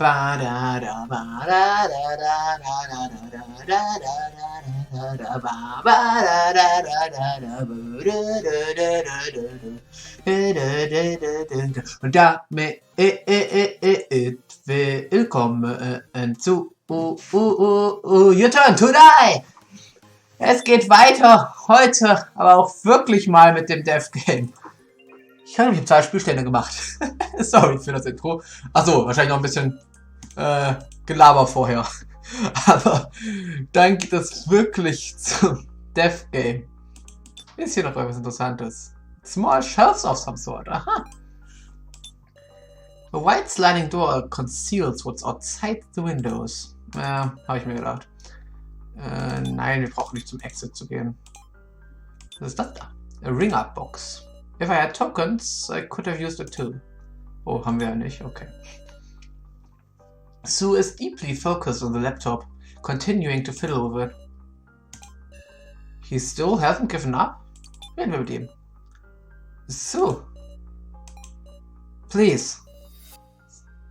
Und damit willkommen zu Your Turn to Die! Es geht weiter heute, aber auch wirklich mal mit dem Death Game. Ich habe nämlich 2 Spielstände gemacht. Sorry für das Intro. Achso, wahrscheinlich noch ein bisschen Gelaber vorher. Aber dann geht es wirklich zum Death Game. Ist hier noch etwas Interessantes. Small shelves of some sort. Aha. A white sliding door conceals what's outside the windows. Ja, habe ich mir gedacht. Nein, wir brauchen nicht zum Exit zu gehen. Was ist das da? A ring-up box. If I had tokens, I could have used it too. Oh, haben wir ja nicht. Okay. Sue is deeply focused on the laptop, continuing to fiddle with it. He still hasn't given up? Reden wir mit ihm. Sue. Please.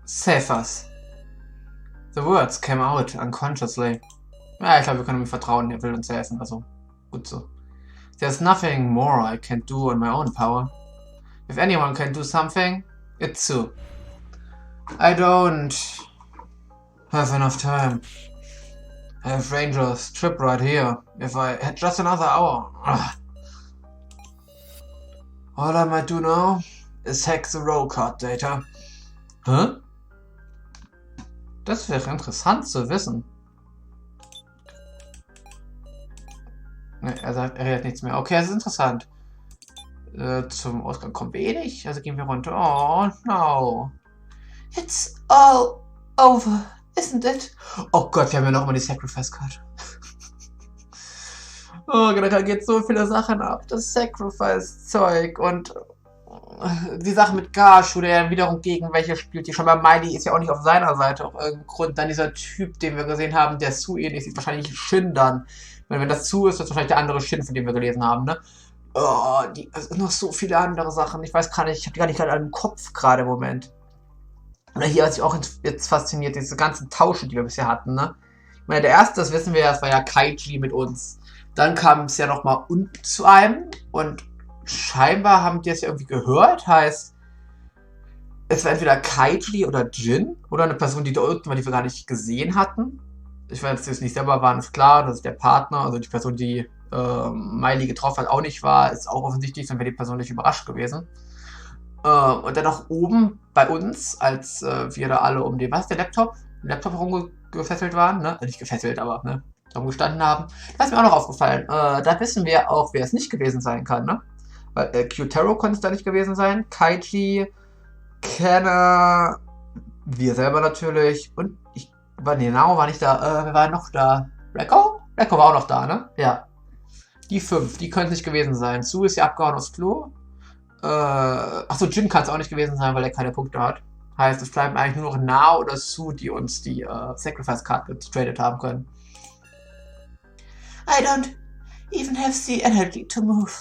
Save us. The words came out unconsciously. Ja, ich glaube, wir können ihm vertrauen, er will uns helfen, also gut so. There's nothing more I can do on my own power. If anyone can do something, it's Sue. I don't have enough time. I have Ranger's trip right here. If I had just another hour. Ugh. All I might do now is hack the roll card data. Hä? Das wäre interessant zu wissen. Ne, er redet nichts mehr. Okay, das ist interessant. Zum Ausgang kommen wir eh nicht. Also gehen wir runter. Oh, no. It's all over, isn't it? Oh Gott, wir haben ja noch mal die Sacrifice Card. Oh, da geht so viele Sachen ab. Das Sacrifice-Zeug und die Sache mit Gashu, der wiederum gegen welche spielt. Die schon bei Miley ist ja auch nicht auf seiner Seite auf irgendeinem Grund. Dann dieser Typ, den wir gesehen haben, der Sue ähnlich sieht, wahrscheinlich Shin dann. Wenn das Sue ist, das wahrscheinlich der andere Shin, von dem wir gelesen haben, ne? Oh, also noch so viele andere Sachen. Ich weiß gar nicht, ich habe die gar nicht gerade im Kopf gerade im Moment. Oder hier, was ich auch jetzt fasziniert, diese ganzen Tausche, die wir bisher hatten, ne? Ich meine, der erste, das wissen wir ja, das war ja Kaiji mit uns. Dann kam es ja nochmal zu einem und scheinbar haben die es ja irgendwie gehört, heißt, es war entweder Kaiji oder Jin oder eine Person, die da unten war, die wir gar nicht gesehen hatten. Ich weiß jetzt nicht selber, war es klar, dass der Partner, also die Person, die Miley getroffen hat, auch nicht war, ist auch offensichtlich, sonst wäre die Person nicht überrascht gewesen. Und dann noch oben bei uns, als wir da alle um den, was, der Laptop herumgefesselt waren, ne? Nicht gefesselt, aber, ne? Rumgestanden haben. Da ist mir auch noch aufgefallen. Da wissen wir auch, wer es nicht gewesen sein kann, ne? Weil Q-Taro konnte es da nicht gewesen sein. Kaiji, Kenner, wir selber natürlich. Und war nicht da. Wer war noch da? Rekko? Rekko war auch noch da, ne? Ja. Die 5, die können es nicht gewesen sein. Sue ist ja abgehauen aufs Klo. Achso, Jin kann es auch nicht gewesen sein, weil er keine Punkte hat. Heißt, es bleiben eigentlich nur noch Na oder Sue, die uns die Sacrifice Card getradet haben können. I don't even have the energy to move.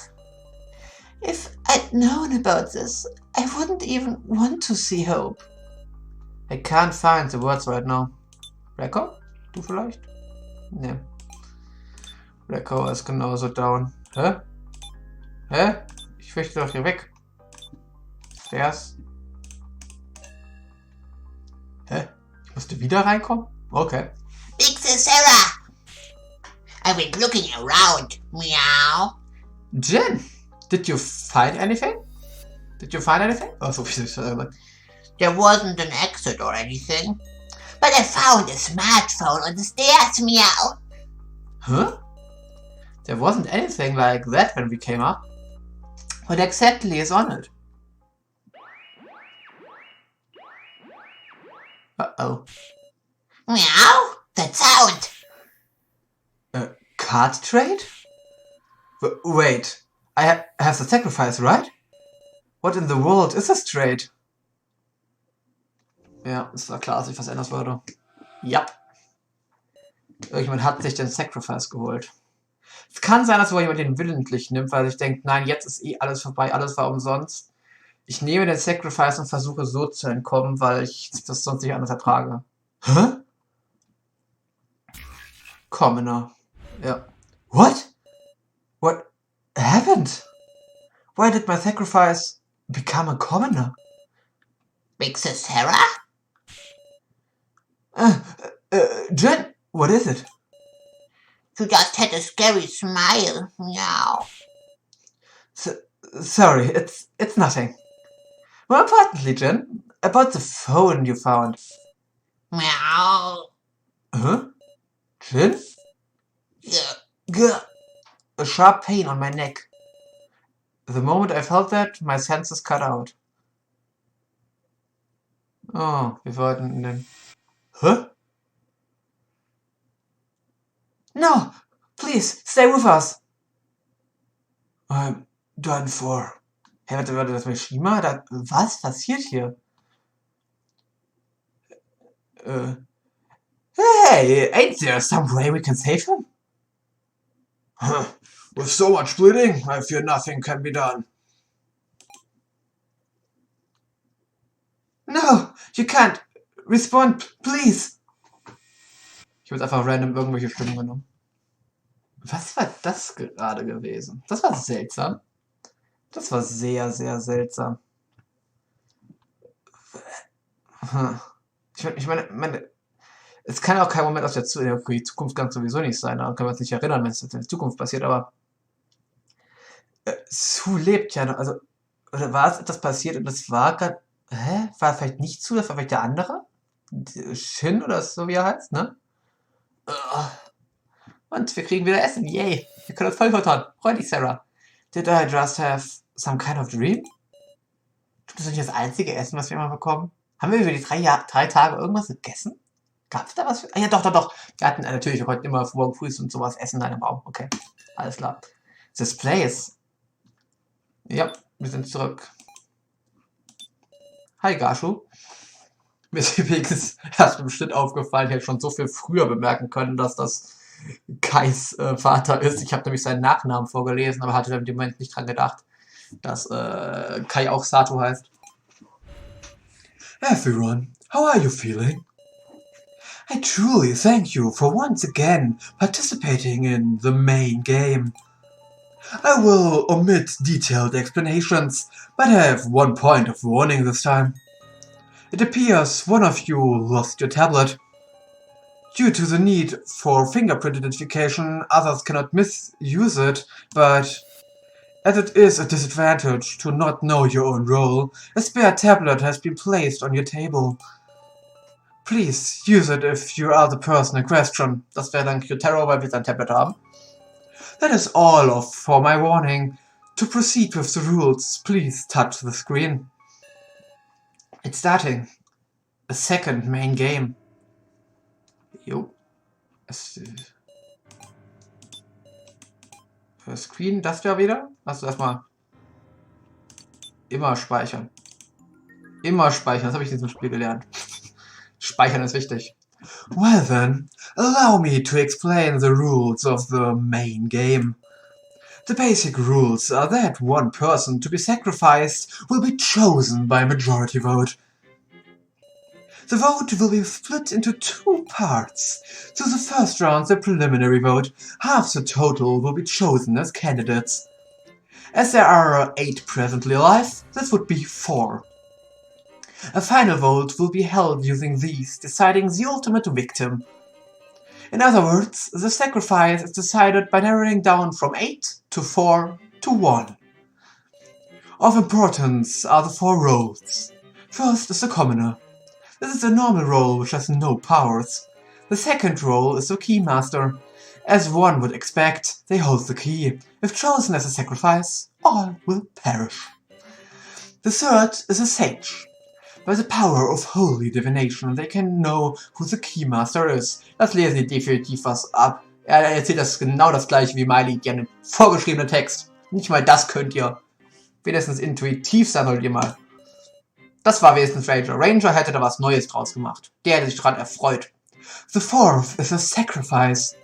If I'd known about this, I wouldn't even want to see Hope. I can't find the words right now. Rekko? Du vielleicht? Ne. Rekko ist genauso down. Hä? Hä? Ich fürchte doch hier weg. Stairs. Hä? Ich musste wieder reinkommen? Okay. Big Sarah! I've been looking around. Meow. Jin, did you find anything? Did you find anything? Oh, so viel. There wasn't an exit or anything. But I found a smartphone on the stairs, meow. Huh? There wasn't anything like that when we came up. What exactly is on it? Uh-oh. Meow? That sound. Card trade? Wait, I have the sacrifice, right? What in the world is this trade? Ja, es war klar, dass ich was ändern würde. Ja. Irgendjemand hat sich den Sacrifice geholt. Es kann sein, dass wohl jemand den willentlich nimmt, weil sich denkt, nein, jetzt ist eh alles vorbei, alles war umsonst. Ich nehme den Sacrifice und versuche so zu entkommen, weil ich das sonst nicht anders ertrage. Hä? Commoner. Ja. What? What happened? Why did my sacrifice become a commoner? Big Sis Sarah? Jen, what is it? You just had a scary smile. Meow. Sorry, it's nothing. More importantly, Jen, about the phone you found. Meow. Huh? Jen? Yeah. Gah. A sharp pain on my neck. The moment I felt that, my senses cut out. Oh, wir wollten in den... Huh? No! Please, stay with us! I'm done for. Hey, warte, das Mishima? Was passiert hier? Hey, ain't there some way we can save him? Huh. With so much bleeding, I fear nothing can be done. No, you can't. Respond, please. Ich habe jetzt einfach random irgendwelche Stimmen genommen. Was war das gerade gewesen? Das war seltsam. Das war sehr, sehr seltsam. Ich meine, es kann auch kein Moment aus der Zukunft ganz sowieso nicht sein. Daran können wir uns nicht erinnern, wenn es in der Zukunft passiert, aber Sue lebt ja noch. Also, oder war es etwas passiert und das war gerade. Hä? War vielleicht nicht Sue, das war vielleicht der andere? Shin oder so wie er heißt, ne? Und wir kriegen wieder Essen, yay! Wir können uns voll vertrauen. Freu dich, Sarah. Did I just have some kind of dream? Das ist nicht das einzige Essen, was wir immer bekommen. Haben wir über die 3 Tage irgendwas gegessen? Gab's da was? Ah ja, doch. Wir hatten natürlich heute immer morgen früh und sowas essen in einem Raum. Okay, alles klar. This place. Ja, wir sind zurück. Hi, Gashu. Mir ist übrigens erst im Schnitt aufgefallen, ich hätte schon so viel früher bemerken können, dass das Kais Vater ist. Ich habe nämlich seinen Nachnamen vorgelesen, aber hatte in dem Moment nicht dran gedacht, dass Kai auch Sato heißt. Everyone, how are you feeling? I truly thank you for once again participating in the main game. I will omit detailed explanations, but I have one point of warning this time. It appears one of you lost your tablet. Due to the need for fingerprint identification, others cannot misuse it, but as it is a disadvantage to not know your own role, a spare tablet has been placed on your table. Please use it if you are the person in question. Das wäre dann Q-Terror, weil wir sein Tablet haben. That is all for my warning. To proceed with the rules, please touch the screen. It's starting. A second main game. Jo. Screen, das wäre wieder. Also erstmal immer speichern. Immer speichern, das habe ich in diesem Spiel gelernt. Speichern ist wichtig. Well then, allow me to explain the rules of the main game. The basic rules are that one person to be sacrificed will be chosen by majority vote. The vote will be split into 2 parts. So the first round, the preliminary vote, half the total will be chosen as candidates. As there are 8 presently alive, this would be 4. A final vote will be held using these, deciding the ultimate victim. In other words, the sacrifice is decided by narrowing down from 8 to 4 to 1. Of importance are the 4 roles. First is the commoner. This is a normal role which has no powers. The second role is the keymaster. As one would expect, they hold the key. If chosen as a sacrifice, all will perish. The third is a sage. By the power of holy divination, they can know who the keymaster is. Das lesen die definitiv was ab. Er erzählt das genau das gleiche wie Miley, gerne vorgeschriebenen Text. Nicht mal das könnt ihr. Wenigstens intuitiv sein sollt ihr mal. Das war wenigstens Ranger. Ranger hätte da was Neues draus gemacht. Der hätte sich daran erfreut. The fourth is a sacrifice.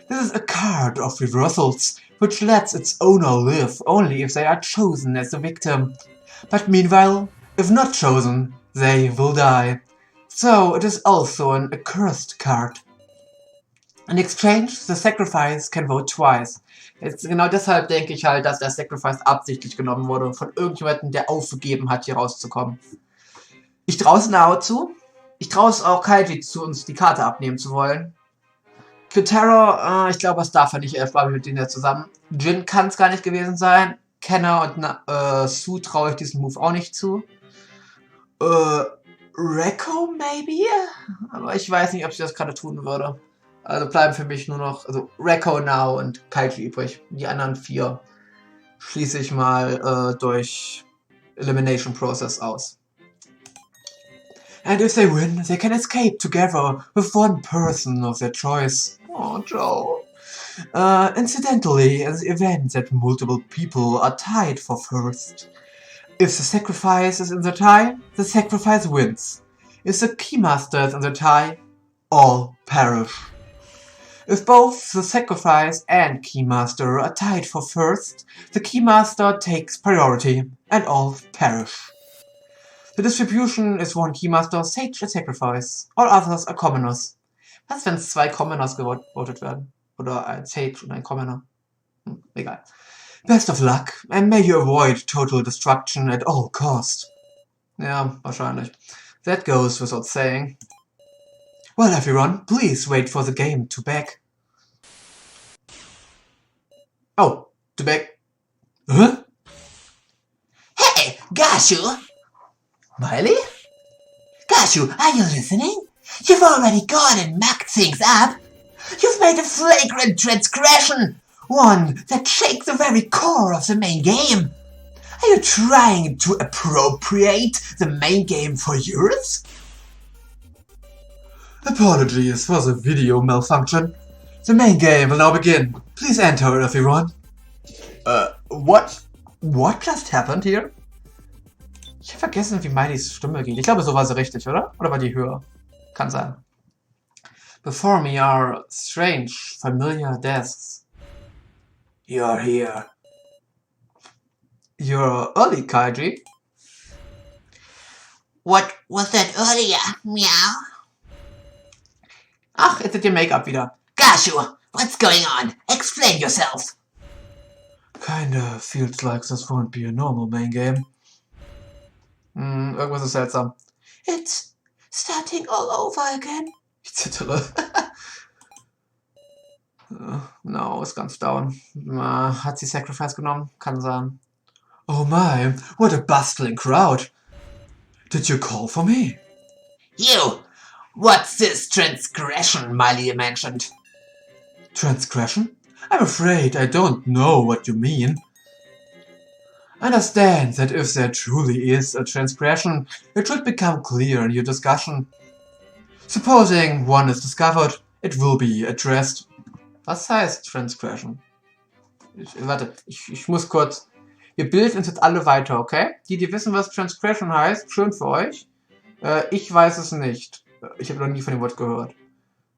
This is a card of reversals, which lets its owner live only if they are chosen as the victim. But meanwhile, if not chosen, they will die. So it is also an accursed card. In exchange, the sacrifice can vote twice. Jetzt genau deshalb denke ich halt, dass der Sacrifice absichtlich genommen wurde, von irgendjemandem, der aufgegeben hat, hier rauszukommen. Ich traue es Nao zu. Ich traue es auch Kaiji zu, uns die Karte abnehmen zu wollen. Kyotaro, ich glaube, das darf er nicht, er war mit denen ja zusammen. Jin kann es gar nicht gewesen sein. Kenner und Sue traue ich diesen Move auch nicht zu. Rekko, maybe? Aber ich weiß nicht, ob sie das gerade tun würde. Also bleiben für mich nur noch Rekko, Now und Kaiji übrig. Die anderen 4 schließe ich mal durch Elimination Process aus. And if they win, they can escape together with one person of their choice. Oh, Joe. Incidentally, an event that multiple people are tied for first. If the sacrifice is in the tie, the sacrifice wins. If the keymaster is in the tie, all perish. If both the sacrifice and keymaster are tied for first, the keymaster takes priority and all perish. The distribution is one keymaster, sage a sacrifice. All others are commoners. Was, wenn es 2 Commoners gewotet werden? Oder ein Sage und ein Commoner? Egal. Best of luck, and may you avoid total destruction at all cost. Ja, wahrscheinlich. That goes without saying. Well, everyone, please wait for the game to back. Oh, to back. Huh? Hey, Gashu! Miley? Gashu, are you listening? You've already gone and mucked things up. You've made a flagrant transgression. One that shakes the very core of the main game. Are you trying to appropriate the main game for yours? Apologies for the video malfunction. The main game will now begin. Please enter, everyone. What just happened here? Ich habe vergessen, wie Mileys Stimme geht. Ich glaube, so war sie richtig, oder? Oder war die höher? Kann sein. Before me are strange, familiar desks. You're here. You're early, Kaiji. What was that earlier? Meow. Ach, jetzt ist ihr Make-up wieder. Gashu, what's going on? Explain yourself. Kinda feels like this won't be a normal main game. Irgendwas ist seltsam. It's starting all over again. Ich zittere. No, ist ganz down. Hat sie Sacrifice genommen? Kann sein. Oh my, what a bustling crowd. Did you call for me? You! What's this transgression Miley mentioned? Transgression? I'm afraid I don't know what you mean. Understand that if there truly is a transgression, it should become clear in your discussion. Supposing one is discovered, it will be addressed. Was heißt Transgression? Ich muss kurz... Wir bilden uns jetzt alle weiter, okay? Die wissen, was Transgression heißt, schön für euch. Ich weiß es nicht. Ich habe noch nie von dem Wort gehört.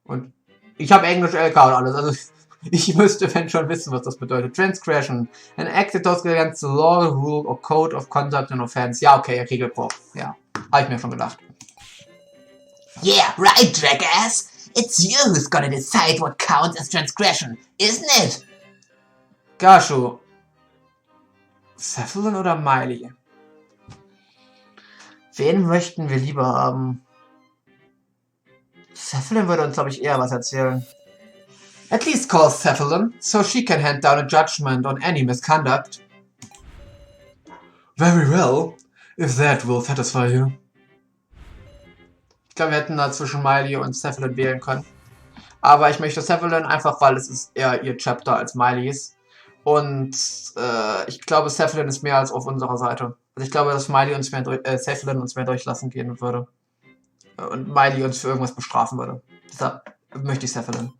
Und ich habe Englisch LK und alles, also ich müsste, wenn schon, wissen, was das bedeutet. Transgression. An act that goes against the law, rule or code of conduct and offense. Ja, okay, Regelbruch. Ja, habe ich mir schon gedacht. Yeah, right, jackass. It's you who's gonna decide what counts as transgression, isn't it? Gashu. Cephalon oder Miley? Wen möchten wir lieber haben? Cephalon würde uns, glaube ich, eher was erzählen. At least call Cephalon, so she can hand down a judgment on any misconduct. Very well, if that will satisfy you. Ich glaube, wir hätten da zwischen Miley und Cephalon wählen können. Aber ich möchte Cephalon einfach, weil es ist eher ihr Chapter als Miley's. Und ich glaube, Cephalon ist mehr als auf unserer Seite. Also ich glaube, dass Cephalon uns mehr durchlassen gehen würde. Und Miley uns für irgendwas bestrafen würde. Deshalb möchte ich Cephalon.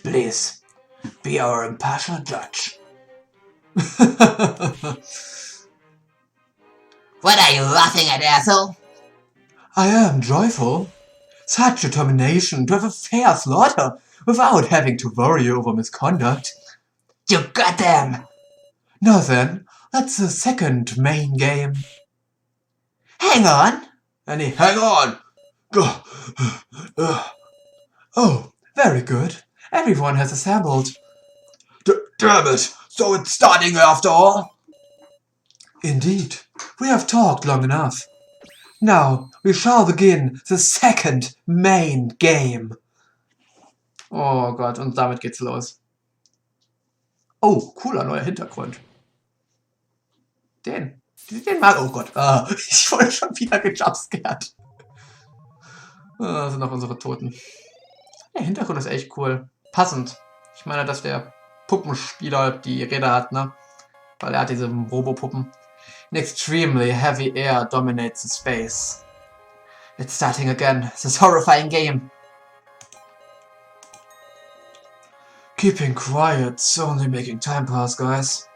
Please, be our impartial judge. What are you laughing at, asshole? I am joyful. Such determination to have a fair slaughter without having to worry over misconduct. You got them! Now then, That's the second main game. Hang on. Nee, hang on. Oh, very good. Everyone has assembled. Damn it. So it's starting after all? Indeed. We have talked long enough. Now, we shall begin the second main game. Oh Gott, und damit geht's los. Oh, cooler neuer Hintergrund. Den mal. Oh Gott, ich wurde schon wieder gejumpscared. Das sind noch unsere Toten. Der Hintergrund ist echt cool. Passend. Ich meine, dass der Puppenspieler die Räder hat, ne? Weil er hat diese Robopuppen. An extremely heavy air dominates the space. It's starting again. This horrifying game. Keeping quiet's only making time pass, guys.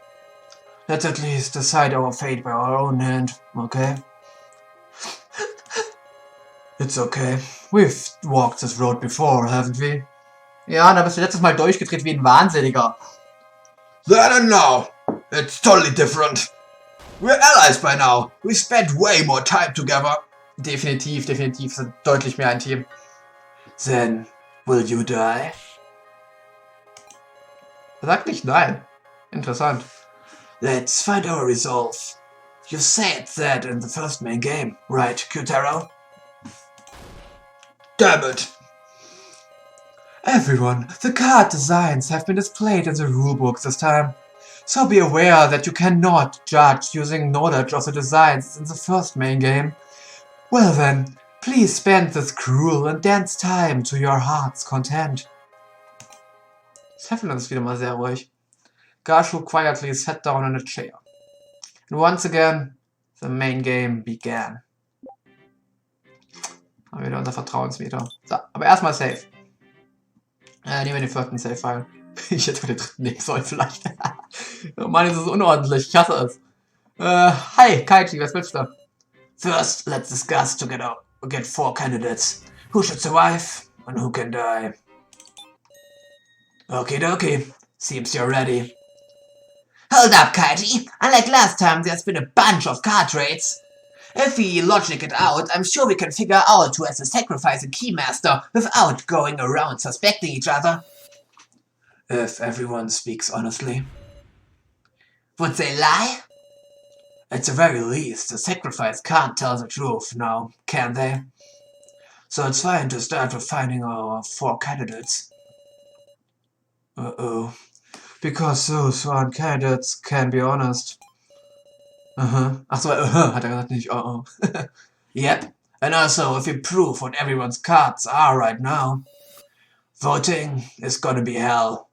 Let's at least decide our fate by our own hand, okay? It's okay. We've walked this road before, haven't we? Ja, da bist du letztes Mal durchgedreht wie ein Wahnsinniger. Then and now, it's totally different. We're allies by now. We spent way more time together. Definitiv, sind deutlich mehr ein Team. Then, will you die? Er sagt nicht nein. Interessant. Let's find our resolve. You said that in the first main game, right, Kyutaro? Damn it! Everyone, the card designs have been displayed in the rulebook this time. So be aware that you cannot judge using knowledge of the designs in the first main game. Well then, please spend this cruel and dense time to your heart's content. Seffilan ist wieder mal sehr ruhig. Gashu quietly sat down in a chair. And once again, the main game began. Haben wir wieder unser Vertrauensmeter. So, aber erstmal Save. Nehmen wir den vierten Save-File. Ich hätte den dritten nehmen sollen vielleicht. Oh Mann, ist es unordentlich. Ich hasse es. Hi, Kaiji, was willst du? First, let's discuss to get 4 candidates. Who should survive and who can die. Okay. Seems you're ready. Hold up, Kaiji. Unlike last time, there's been a bunch of card trades. If we logic it out, I'm sure we can figure out who has to sacrifice a keymaster without going around suspecting each other. If everyone speaks honestly. Would they lie? At the very least, the sacrifice can't tell the truth now, can they? So it's fine to start with finding our 4 candidates. Uh-oh. Because those who aren't candidates can be honest. Achso, hat er gesagt, nicht oh. Yep. And also, if we prove what everyone's cards are right now, voting is gonna be hell.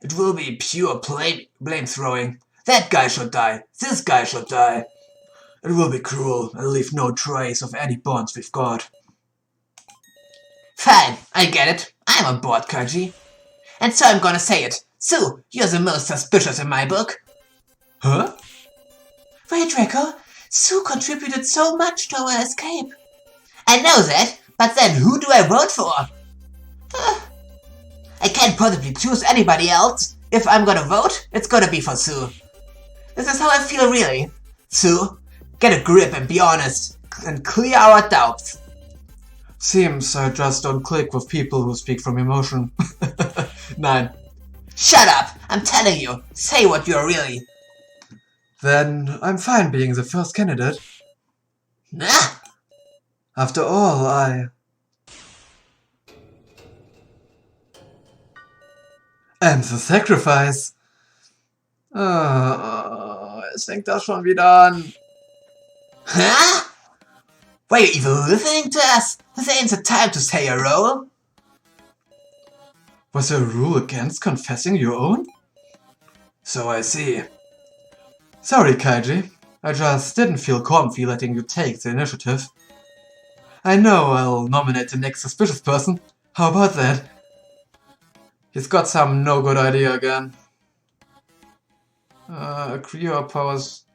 It will be pure blame throwing. That guy should die. This guy should die. It will be cruel and leave no trace of any bonds we've got. Fine, I get it. I'm on board, Kaiji. And so I'm gonna say it. Sue, you're the most suspicious in my book. Huh? Wait, Reco. Sue contributed so much to our escape. I know that, but then who do I vote for? I can't possibly choose anybody else. If I'm gonna vote, it's gonna be for Sue. This is how I feel really. Sue, get a grip and be honest, and clear our doubts. Seems I just don't click with people who speak from emotion. Nein. Shut up! I'm telling you, say what you're really. Then I'm fine being the first candidate. Nah. After all, I am the sacrifice. Es fängt da schon wieder an. Huh? Were you even listening to us? This ain't the time to say a role. Was there a rule against confessing your own? So I see. Sorry, Kaiji. I just didn't feel comfy letting you take the initiative. I know I'll nominate the next suspicious person. How about that? He's got some no-good idea again. Agree or oppose?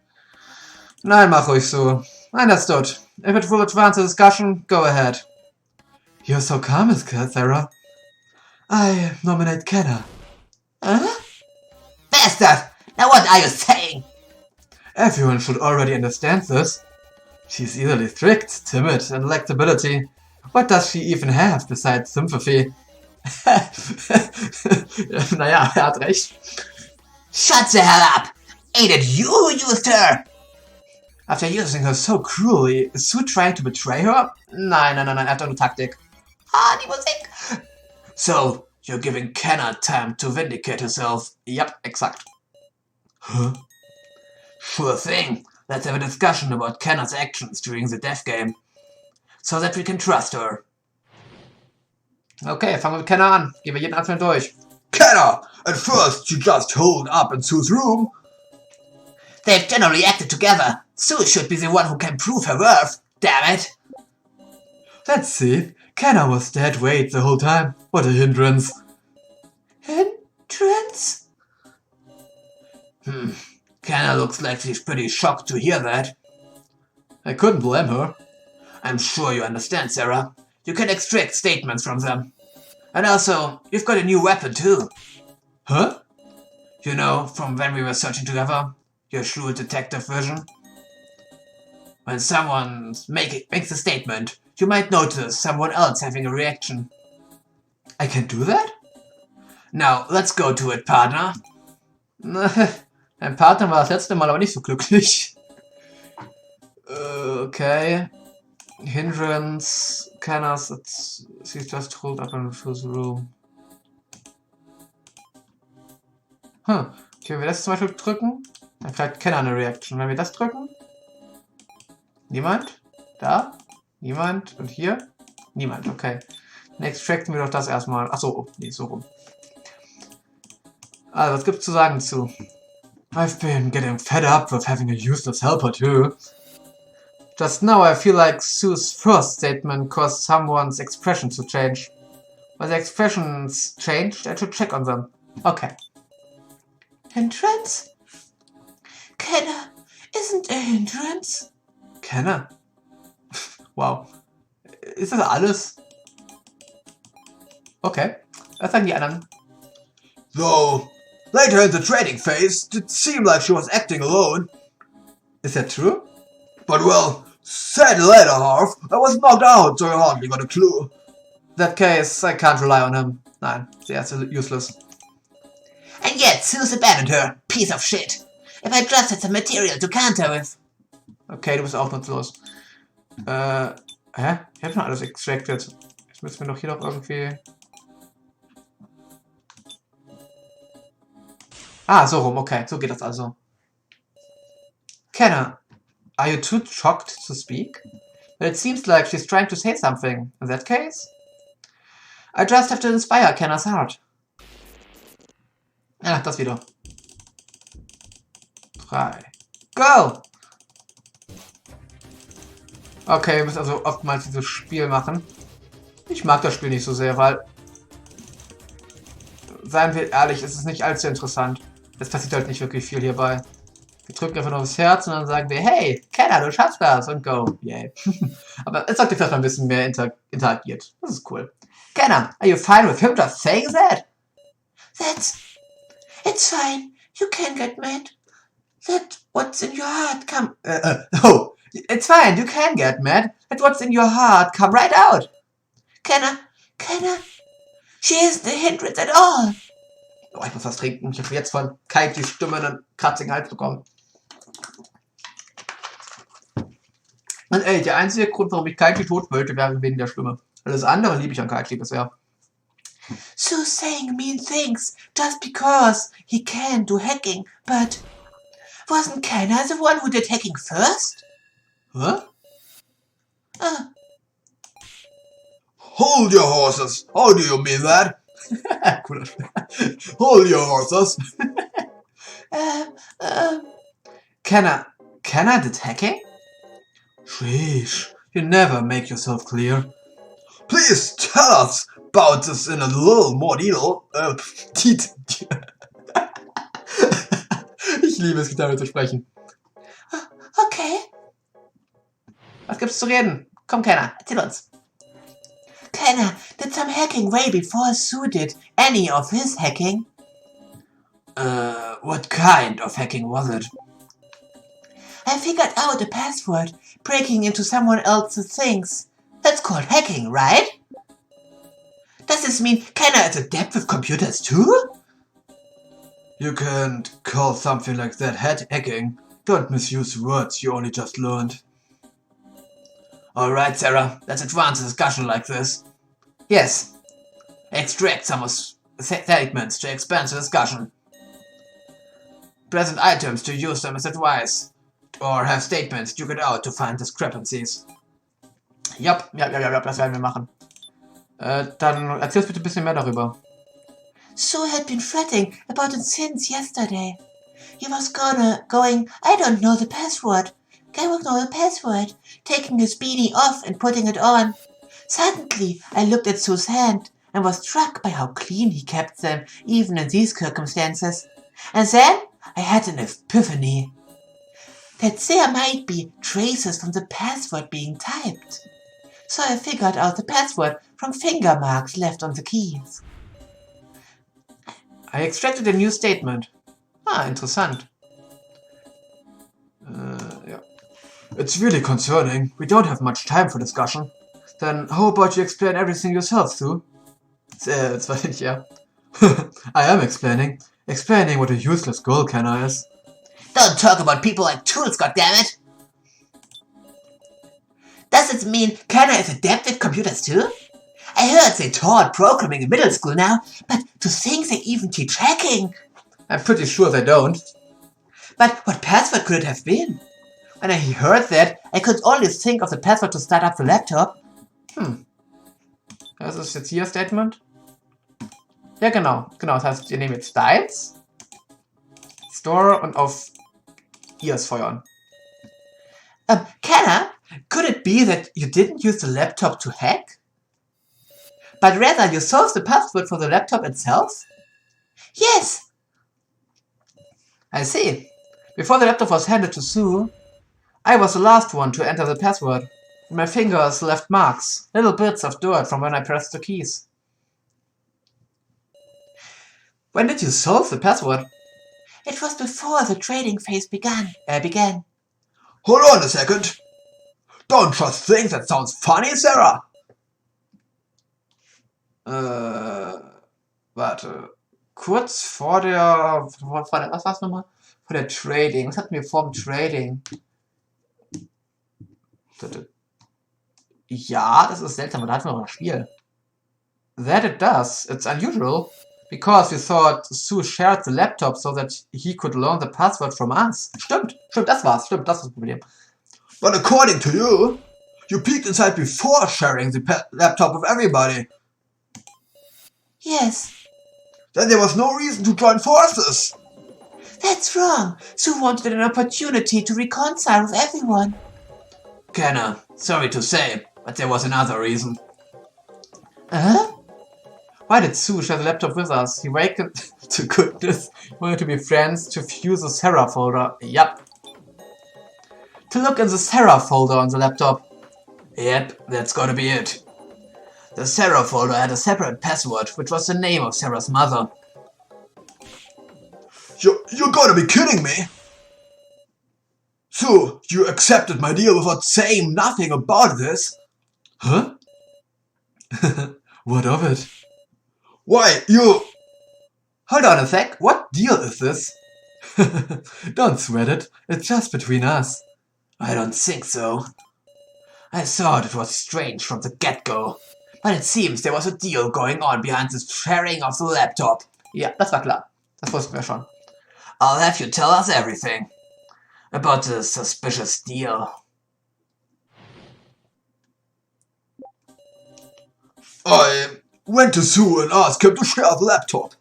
Nein, mach ruhig so. Understood. If it will advance the discussion, go ahead. You're so calm, Miss Sarah. I nominate Kenna. Huh? bastard! Now what are you saying? Everyone should already understand this. She's easily tricked, timid, and lacked ability. What does she even have besides sympathy? Naja, er hat recht. Shut the hell up! Ain't it you who used her? After using her so cruelly, is Sue trying to betray her? Nein, er hat doch eine Taktik. Ah, die Musik! So, you're giving Kenna time to vindicate herself. Yep, exakt. Huh? Sure thing. Let's have a discussion about Kenna's actions during the death game. So that we can trust her. Okay, fangen wir mit Kenna an. Gehen wir jeden einzelnen durch. Kenna! At first, you just holed up in Sue's room. They've generally acted together. Sue should be the one who can prove her worth. Damn it! Let's see. Kenna was dead weight the whole time. What a hindrance. Hindrance? Kenna looks like she's pretty shocked to hear that. I couldn't blame her. I'm sure you understand, Sarah. You can extract statements from them. And also, you've got a new weapon too. Huh? You know, from when we were searching together, your shrewd detective vision. When someone makes a statement, you might notice someone else having a reaction. I can do that? Now, let's go to it, partner. Dein Partner war das letzte Mal aber nicht so glücklich. Okay. Hindrance. Kenna's. She's just holed up in his room. Okay, wenn wir das zum Beispiel drücken, dann kriegt Kenna eine Reaction. Wenn wir das drücken. Niemand? Da? Niemand? Und hier? Niemand, okay. Dann extracten wir doch das erstmal. Achso, nee, so rum. Also, was gibt's zu sagen zu? I've been getting fed up with having a useless helper too. Just now I feel like Sue's first statement caused someone's expression to change. When the expressions changed, I should check on them. Okay. Hindrance? Kenna isn't a hindrance. Kenna? Wow. Ist das alles? Okay. Was sagen die anderen? Though, later in the training phase, it seemed like she was acting alone. Is that true? But well, said the later half, I was knocked out, so I hardly got a clue. In that case, I can't rely on him. Nein, der ist useless. And yet, Sue's abandoned her. Piece of shit. If I just had some material to counter with. Okay, du bist auch nutzlos. Hä? Ich hab schon alles extracted. Jetzt müssen wir doch hier noch irgendwie... Ah, so rum, okay. So geht das also. Kenna, are you too shocked to speak? But it seems like she's trying to say something. In that case? I just have to inspire Kenna's heart. Ah, das wieder. 3. Go! Okay, wir müssen also oftmals dieses Spiel machen. Ich mag das Spiel nicht so sehr, weil... Seien wir ehrlich, es ist nicht allzu interessant. Es passiert halt nicht wirklich viel hierbei. Wir drücken einfach nur aufs Herz und dann sagen wir, hey, Kenna, du schaffst das und go. Yay. Aber es sollte vielleicht mal ein bisschen mehr interagiert. Das ist cool. Kenna, are you fine with him just saying that? It's fine. You can get mad. Let what's in your heart come... Oh, it's fine. You can get mad. Let what's in your heart come right out. Kenna, she isn't a hindrance at all. Oh, ich muss was trinken. Ich habe jetzt von Kai die Stimme einen kratzigen Hals bekommen. Und ey, der einzige Grund, warum ich Kaiji tot wollte, wäre wegen der Stimme. Alles andere liebe ich an Kaiji bisher. Sue's saying mean things just because he can do hacking, but wasn't Kenna the one who did hacking first? Huh? Hold your horses! How do you mean that? Cooler Spiel. Hold your horses! Kenna did hacking? Sheesh, you never make yourself clear. Please tell us about this in a little more detail. Ich liebe es, damit zu sprechen. Okay. Was gibt's zu reden? Komm, Kenna, erzähl uns. Kenna did some hacking way before Sue did any of his hacking. What kind of hacking was it? I figured out a password, breaking into someone else's things. That's called hacking, right? Does this mean Kenna is adept with computers too? You can't call something like that hacking. Don't misuse words you only just learned. Alright, Sarah, let's advance a discussion like this. Yes. Extract some statements to expand the discussion. Present items to use them as advice. Or have statements duke it out to find discrepancies. Ja, das werden wir machen. Dann erzähl's bitte ein bisschen mehr darüber. Sue had been fretting about it since yesterday. He was going, I don't know the password. Taking his beanie off and putting it on. Suddenly, I looked at Sue's hand and was struck by how clean he kept them, even in these circumstances. And then I had an epiphany. That there might be traces from the password being typed. So I figured out the password from finger marks left on the keys. I extracted a new statement. Ah, interessant. Ja. It's really concerning. We don't have much time for discussion. Then how about you explain everything yourself, Sue? Das war nicht, ja. I am explaining. Explaining what a useless girl Kenna is. Don't talk about people like tools, goddammit! Does it mean Kenna is adept at computers too? I heard they taught programming in middle school now, but to think they even teach hacking! I'm pretty sure they don't. But what password could it have been? When I heard that, I could only think of the password to start up the laptop. Das ist jetzt hier Statement. Ja, genau. Das heißt, wir nehmen jetzt deins, Store und auf ihrs feuern. Kenna, could it be that you didn't use the laptop to hack? But rather you solved the password for the laptop itself? Yes! I see. Before the laptop was handed to Sue, I was the last one to enter the password. My fingers left marks, little bits of dirt from when I pressed the keys. When did you solve the password? It was before the trading phase began. Hold on a second. Don't just think that sounds funny, Sarah. Warte. Kurz vor der, was war's nochmal? Vor der Trading. Was hatten wir vor dem Trading? Ja, das ist seltsam, aber da hatten wir noch ein Spiel. That it does. It's unusual. Because we thought Sue shared the laptop so that he could learn the password from us. Stimmt, das war's. Das war das Problem. But according to you, you peeked inside before sharing the laptop with everybody. Yes. Then there was no reason to join forces. That's wrong. Sue wanted an opportunity to reconcile with everyone. Kenna, sorry to say, but there was another reason. Why did Sue share the laptop with us? He wakened to goodness. He wanted to be friends, to view the Sarah folder. Yup. To look in the Sarah folder on the laptop. Yep, that's gotta be it. The Sarah folder had a separate password, which was the name of Sarah's mother. You're gonna be kidding me! Sue, you accepted my deal without saying nothing about this? Huh? What of it? Why, you... Hold on a sec, what deal is this? Don't sweat it, it's just between us. I don't think so. I thought it was strange from the get-go, but it seems there was a deal going on behind the sharing of the laptop. Ja, das war klar. Das wussten wir schon. I'll have you tell us everything about the suspicious deal. I went to Sue and asked him to share the laptop.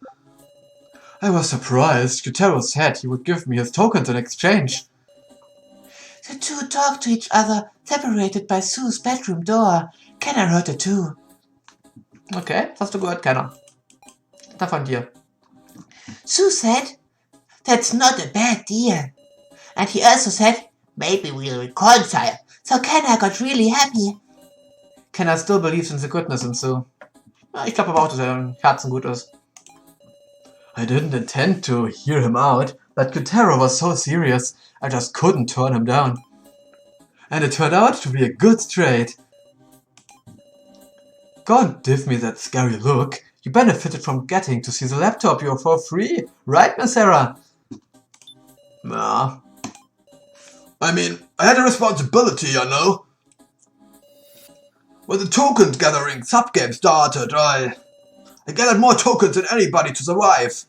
I was surprised. Yutaro said he would give me his tokens in exchange. The two talked to each other, separated by Sue's bedroom door. Kenna heard it too. Okay, das hast du gehört, Kenna. Da von dir. Sue said, that's not a bad deal. And he also said, maybe we'll reconcile. So Kenna got really happy. Kenna still believes in the goodness in Sue. Ich glaube aber auch, dass er im Herzen gut ist. I didn't intend to hear him out, but Kyotaro was so serious, I just couldn't turn him down. And it turned out to be a good trade. Don't give me that scary look. You benefited from getting to see the laptop you're for free, right, Miss Sarah? Nah. I mean, I had a responsibility, you know. When the token gathering subgame started, I gathered more tokens than anybody to survive.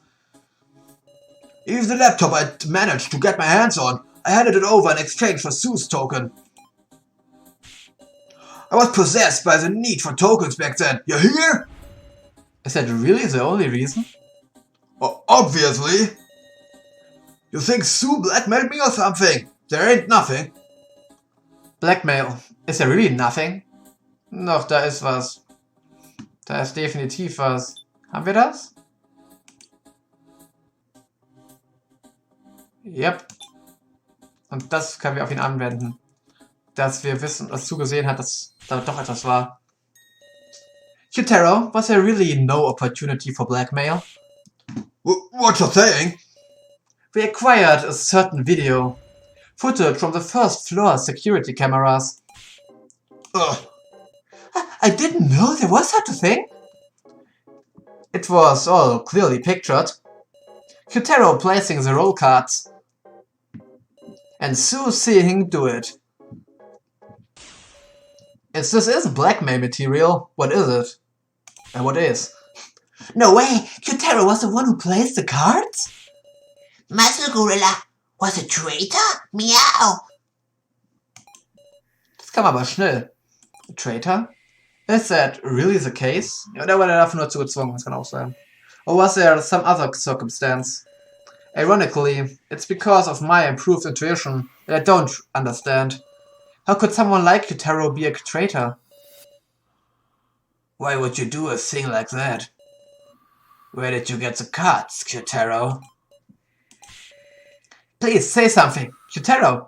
Even the laptop I'd managed to get my hands on, I handed it over in exchange for Sue's token. I was possessed by the need for tokens back then, you hear? Is that really the only reason? Obviously. You think Sue blackmailed me or something? There ain't nothing. Blackmail. Ist ja really nothing? Doch, da ist was. Da ist definitiv was. Haben wir das? Yep. Und das können wir auf ihn anwenden. Dass wir wissen, dass zugesehen hat, dass da doch etwas war. Kyotaro, was there really no opportunity for blackmail? What you saying? We acquired a certain video. Footage from the first floor security cameras. I didn't know there was such a thing. It was all clearly pictured. Kyotaro placing the roll cards. And Sue seeing him do it. If this is blackmail material, what is it? And what is? No way! Kyotaro was the one who placed the cards? Muscle Gorilla was a traitor? Meow! Das kam aber schnell. A traitor? Is that really the case? Oder wurde er dafür nur zugezwungen? Das kann auch sein. Or was there some other circumstance? Ironically, it's because of my improved intuition that I don't understand. How could someone like Kyotaro be a traitor? Why would you do a thing like that? Where did you get the cards, Kyotaro? Please say something, Kyotaro.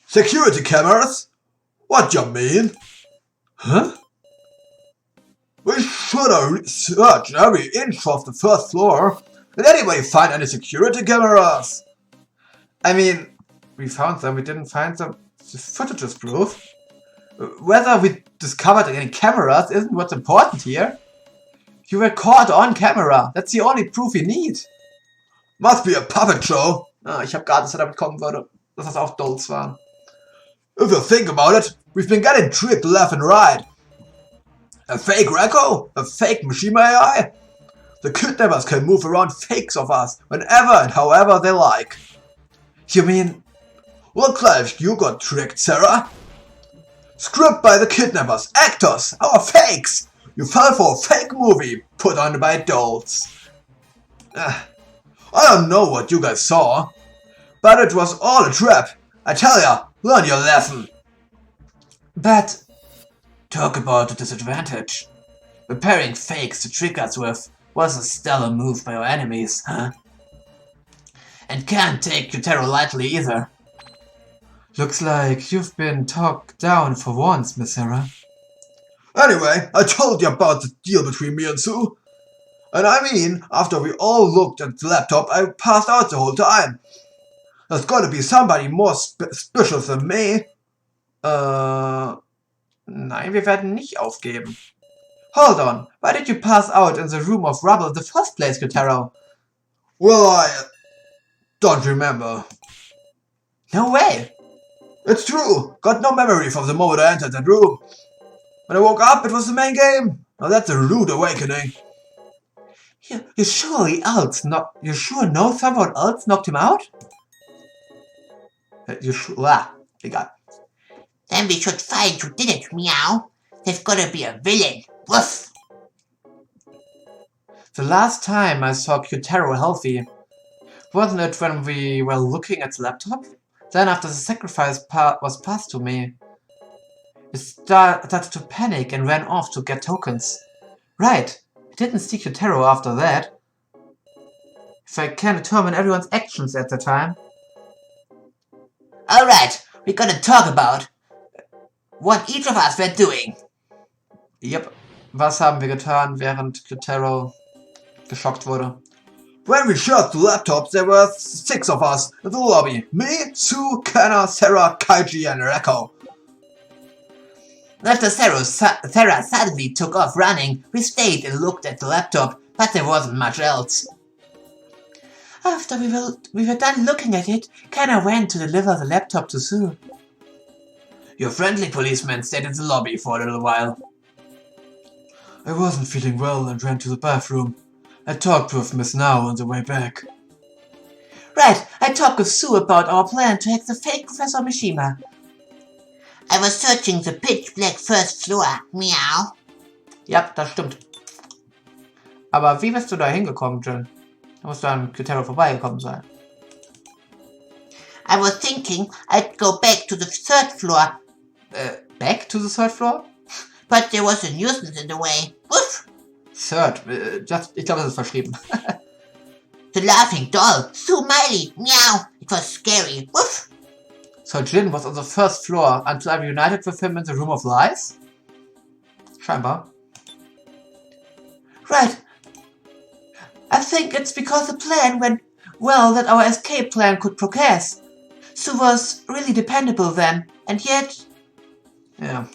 Security cameras? What you mean? Huh? We should have searched every inch of the first floor. Did anybody find any security cameras? I mean, we found them, we didn't find them. The footage is proof. Whether we discovered any cameras isn't what's important here. You were caught on camera. That's the only proof we need. Must be a puppet show. Ich hab geahnt, dass er damit kommen würde. Dass das auch Dolls waren. If you think about it, we've been getting tricked left and right. A fake Reco? A fake Mishima AI? The kidnappers can move around fakes of us whenever and however they like. You mean... Looks like you got tricked, Sarah. Script by the kidnappers, actors, our fakes. You fell for a fake movie put on by dolls. I don't know what you guys saw, but it was all a trap. I tell ya, learn your lesson. But... Talk about the disadvantage. Preparing fakes to trick us with was a stellar move by your enemies, huh? And can't take Kyotaro lightly either. Looks like you've been talked down for once, Miss Sarah. Anyway, I told you about the deal between me and Sue. And I mean, after we all looked at the laptop, I passed out the whole time. There's gotta be somebody more suspicious than me. Nein, wir werden nicht aufgeben. Hold on, why did you pass out in the room of rubble in the first place, Kyotaro? Well, I don't remember. No way! It's true, got no memory from the moment I entered that room. When I woke up, it was the main game. Now that's a rude awakening. You sure know someone else knocked him out? Egal. Then we should find who did it, meow. There's gotta be a villain. Woof! The last time I saw Kyotaro healthy, wasn't it when we were looking at the laptop? Then after the sacrifice was passed to me, I started to panic and ran off to get tokens. Right, I didn't see Kyotaro after that. If I can determine everyone's actions at the time. Alright, we're gonna talk about what each of us were doing. Yep, was haben wir getan, während Kyotaro geschockt wurde. When we shut the laptops, there were 6 of us in the lobby. Me, Sue, Kenna, Sarah, Kaiji, and Rekko. After Sarah suddenly took off running, we stayed and looked at the laptop, but there wasn't much else. After we were done looking at it, Kenna went to deliver the laptop to Sue. Your friendly policeman stayed in the lobby for a little while. I wasn't feeling well and ran to the bathroom. I talked with Miss Now on the way back. Right, I talked with Sue about our plan to hack the fake Professor Mishima. I was searching the pitch-black first floor. Meow. Ja, das stimmt. Aber wie bist du da hingekommen, Jin? Da musst du an Kytero vorbeigekommen sein. I was thinking I'd go back to the third floor. Back to the third floor? But there was a nuisance in the way. Woof! Third? Ich glaube, das ist verschrieben. The laughing doll. Sue Miley. Meow. It was scary. Woof! So Jin was on the first floor until I reunited with him in the Room of Lies? Scheinbar. Right. I think it's because the plan went well that our escape plan could progress. Sue was really dependable then, and yet... Yeah.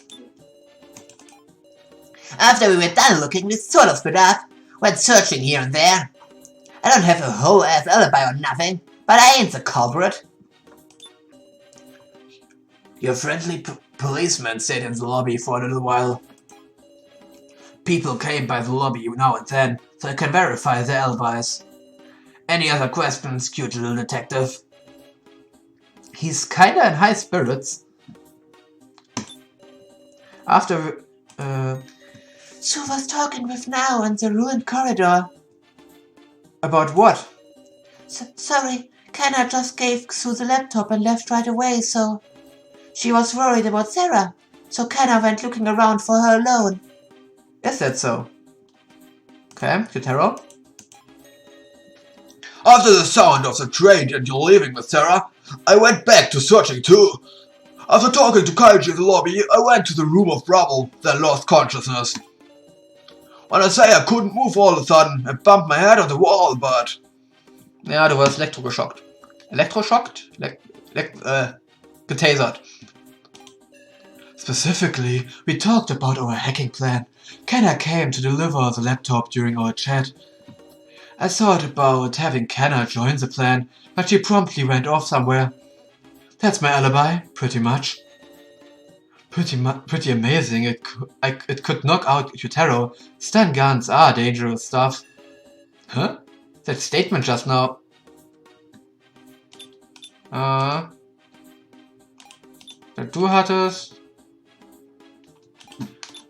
After we were done looking, we sort of split up, went searching here and there. I don't have a whole ass alibi or nothing, but I ain't the culprit. Your friendly policeman stayed in the lobby for a little while. People came by the lobby now and then, so I can verify their alibis. Any other questions, cute little detective? He's kinda in high spirits. After, Sue was talking with Now in the ruined corridor. About what? Sorry, Kenna just gave Sue the laptop and left right away, so... She was worried about Sarah, so Kenna went looking around for her alone. Is that so? Okay, Kytero? After the sound of the train and you leaving with Sarah, I went back to searching too. After talking to Kaiji in the lobby, I went to the room of rubble, then lost consciousness. When I say I couldn't move all of a sudden, I bumped my head on the wall, but... Ja, du warst elektrogeschockt. Elektroschockt? Getasert. Specifically, we talked about our hacking plan. Kenna came to deliver the laptop during our chat. I thought about having Kenna join the plan, but she promptly went off somewhere. That's my alibi, pretty much. Pretty amazing. It could knock out Kytero. Stun guns are dangerous stuff. Huh? That statement just now. Du hattest...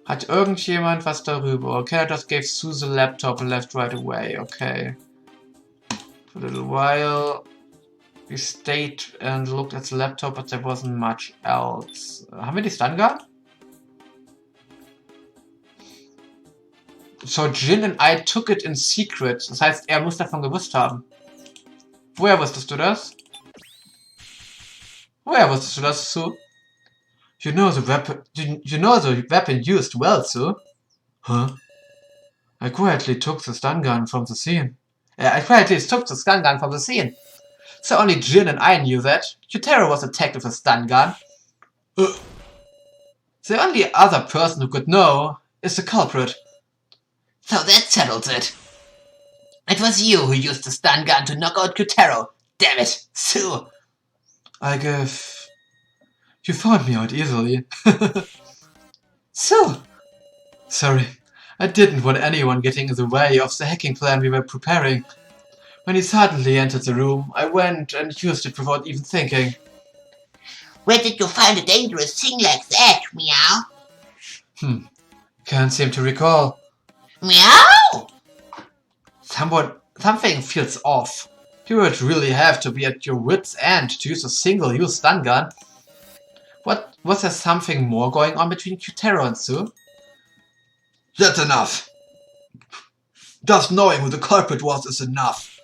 Hat irgendjemand was darüber? Okay, I just gave Sue the laptop and left right away. Okay. For a little while, we stayed and looked at the laptop, but there wasn't much else. Haben wir die Stun Gun? So Jin and I took it in secret. Das heißt, er muss davon gewusst haben. Woher wusstest du das? Woher wusstest du das, Sue? You know the weapon used well, Sue. Huh? I quietly took the stun gun from the scene. So only Jin and I knew that. Kytero was attacked with a stun gun. The only other person who could know is the culprit. So that settles it. It was you who used the stun gun to knock out Kytero. Damn it, Sue. I guess... You found me out easily. Sue! Sorry, I didn't want anyone getting in the way of the hacking plan we were preparing. When he suddenly entered the room, I went and used it without even thinking. Where did you find a dangerous thing like that, meow? Can't seem to recall. Meow? Something feels off. You would really have to be at your wit's end to use a single-use stun gun. Was there something more going on between Kytero and Sue? That's enough. Just knowing who the culprit was is enough.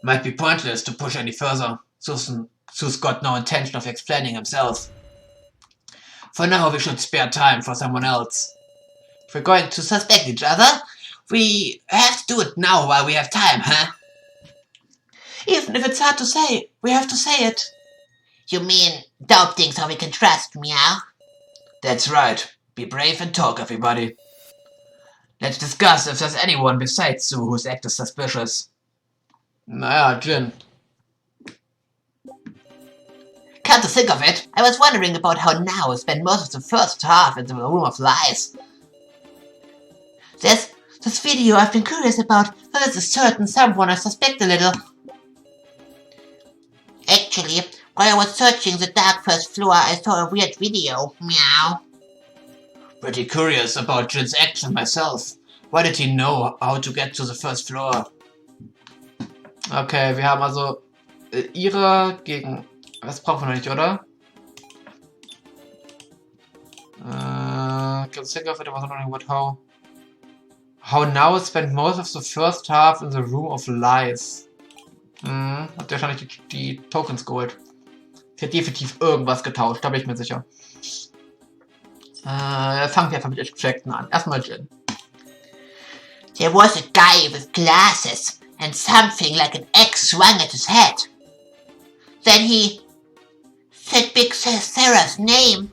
Might be pointless to push any further. Sue's got no intention of explaining himself. For now, we should spare time for someone else. If we're going to suspect each other, We have to do it now while we have time, huh? Even if it's hard to say, we have to say it. You mean doubting so we can trust, meow? That's right. Be brave and talk, everybody. Let's discuss if there's anyone besides Sue who's acted suspicious. Naja, Jin. Come to think of it, I was wondering about how Now spent most of the first half in the room of lies. This video I've been curious about whether there's a certain someone I suspect a little. Actually, while I was searching the dark first floor, I saw a weird video. Meow. Pretty curious about Jin's action myself. Why did he know how to get to the first floor? Okay, wir haben also ihre gegen... Das brauchen wir noch nicht, oder? Can think of it, I was wondering what how Now spent most of the first half in the room of lies. Hat der wahrscheinlich die Tokens geholt. Sie hat definitiv irgendwas getauscht, da bin ich mir sicher. Fangen wir einfach mit Objekten an. Erstmal Jin. There was a guy with glasses and something like an X swung at his head. Then he said Big Sarah's name.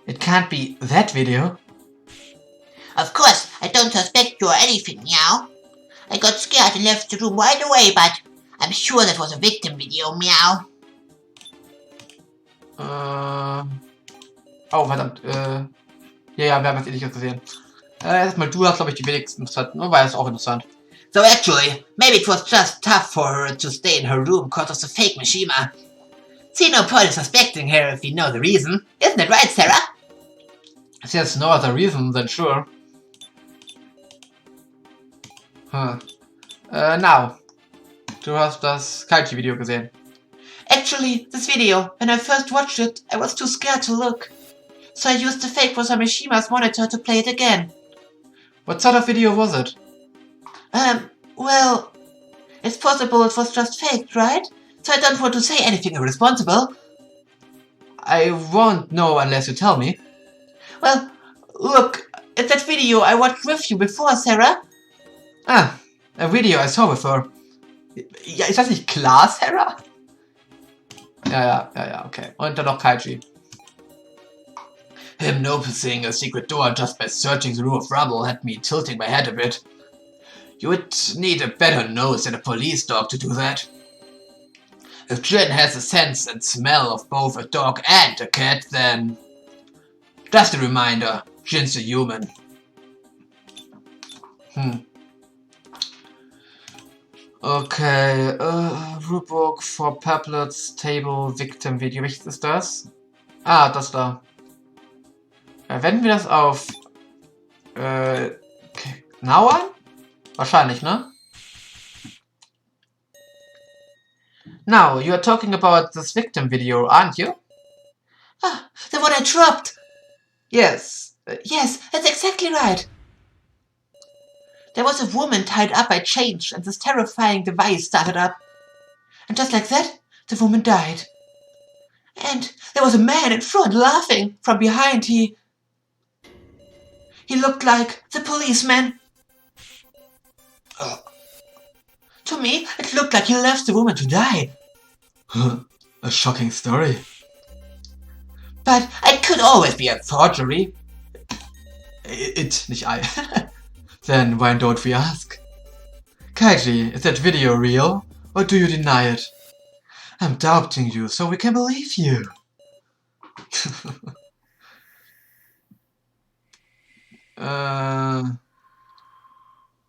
It can't be that video. Of course, I don't suspect you or anything, meow. I got scared and left the room right away, but I'm sure that was a victim video, meow. Oh, verdammt. Ja, wir haben jetzt ähnliches gesehen. Erstmal, du hast, glaube ich, die wenigsten interessant, nur weil es auch interessant. So actually, maybe it was just tough for her to stay in her room because of the fake Mishima. See no point in suspecting her if we know the reason. Isn't it right, Sarah? If there's no other reason, then sure. Now. Du hast das Kaiji-Video gesehen. Actually, this video, when I first watched it, I was too scared to look. So I used the fake for Mishima's monitor to play it again. What sort of video was it? Well, it's possible it was just faked, right? So I don't want to say anything irresponsible. I won't know unless you tell me. Well, look, it's that video I watched with you before, Sarah. Ah, a video I saw before. Ja, ist das nicht klar, Sarah? Ja, okay. Und dann noch Kaiji. Him noticing a secret door just by searching the room of rubble had me tilting my head a bit. You would need a better nose than a police dog to do that. If Jin has a sense and smell of both a dog and a cat, then... Just a reminder, Jin's a human. Okay, Rulebook for Pablets Table Victim Video. Welches ist das? Ah, das da. Wenden wir das auf Now an? Wahrscheinlich, ne? Now, you are talking about this victim video, aren't you? Ah, the one I dropped. Yes. Yes, that's exactly right. There was a woman tied up by chains and this terrifying device started up. And just like that, the woman died. And there was a man in front laughing. From behind, he looked like the policeman. To me, it looked like he left the woman to die. A shocking story. But it could always be a forgery. It, nicht I. Then why don't we ask? Kaiji, is that video real? Or do you deny it? I'm doubting you, so we can believe you.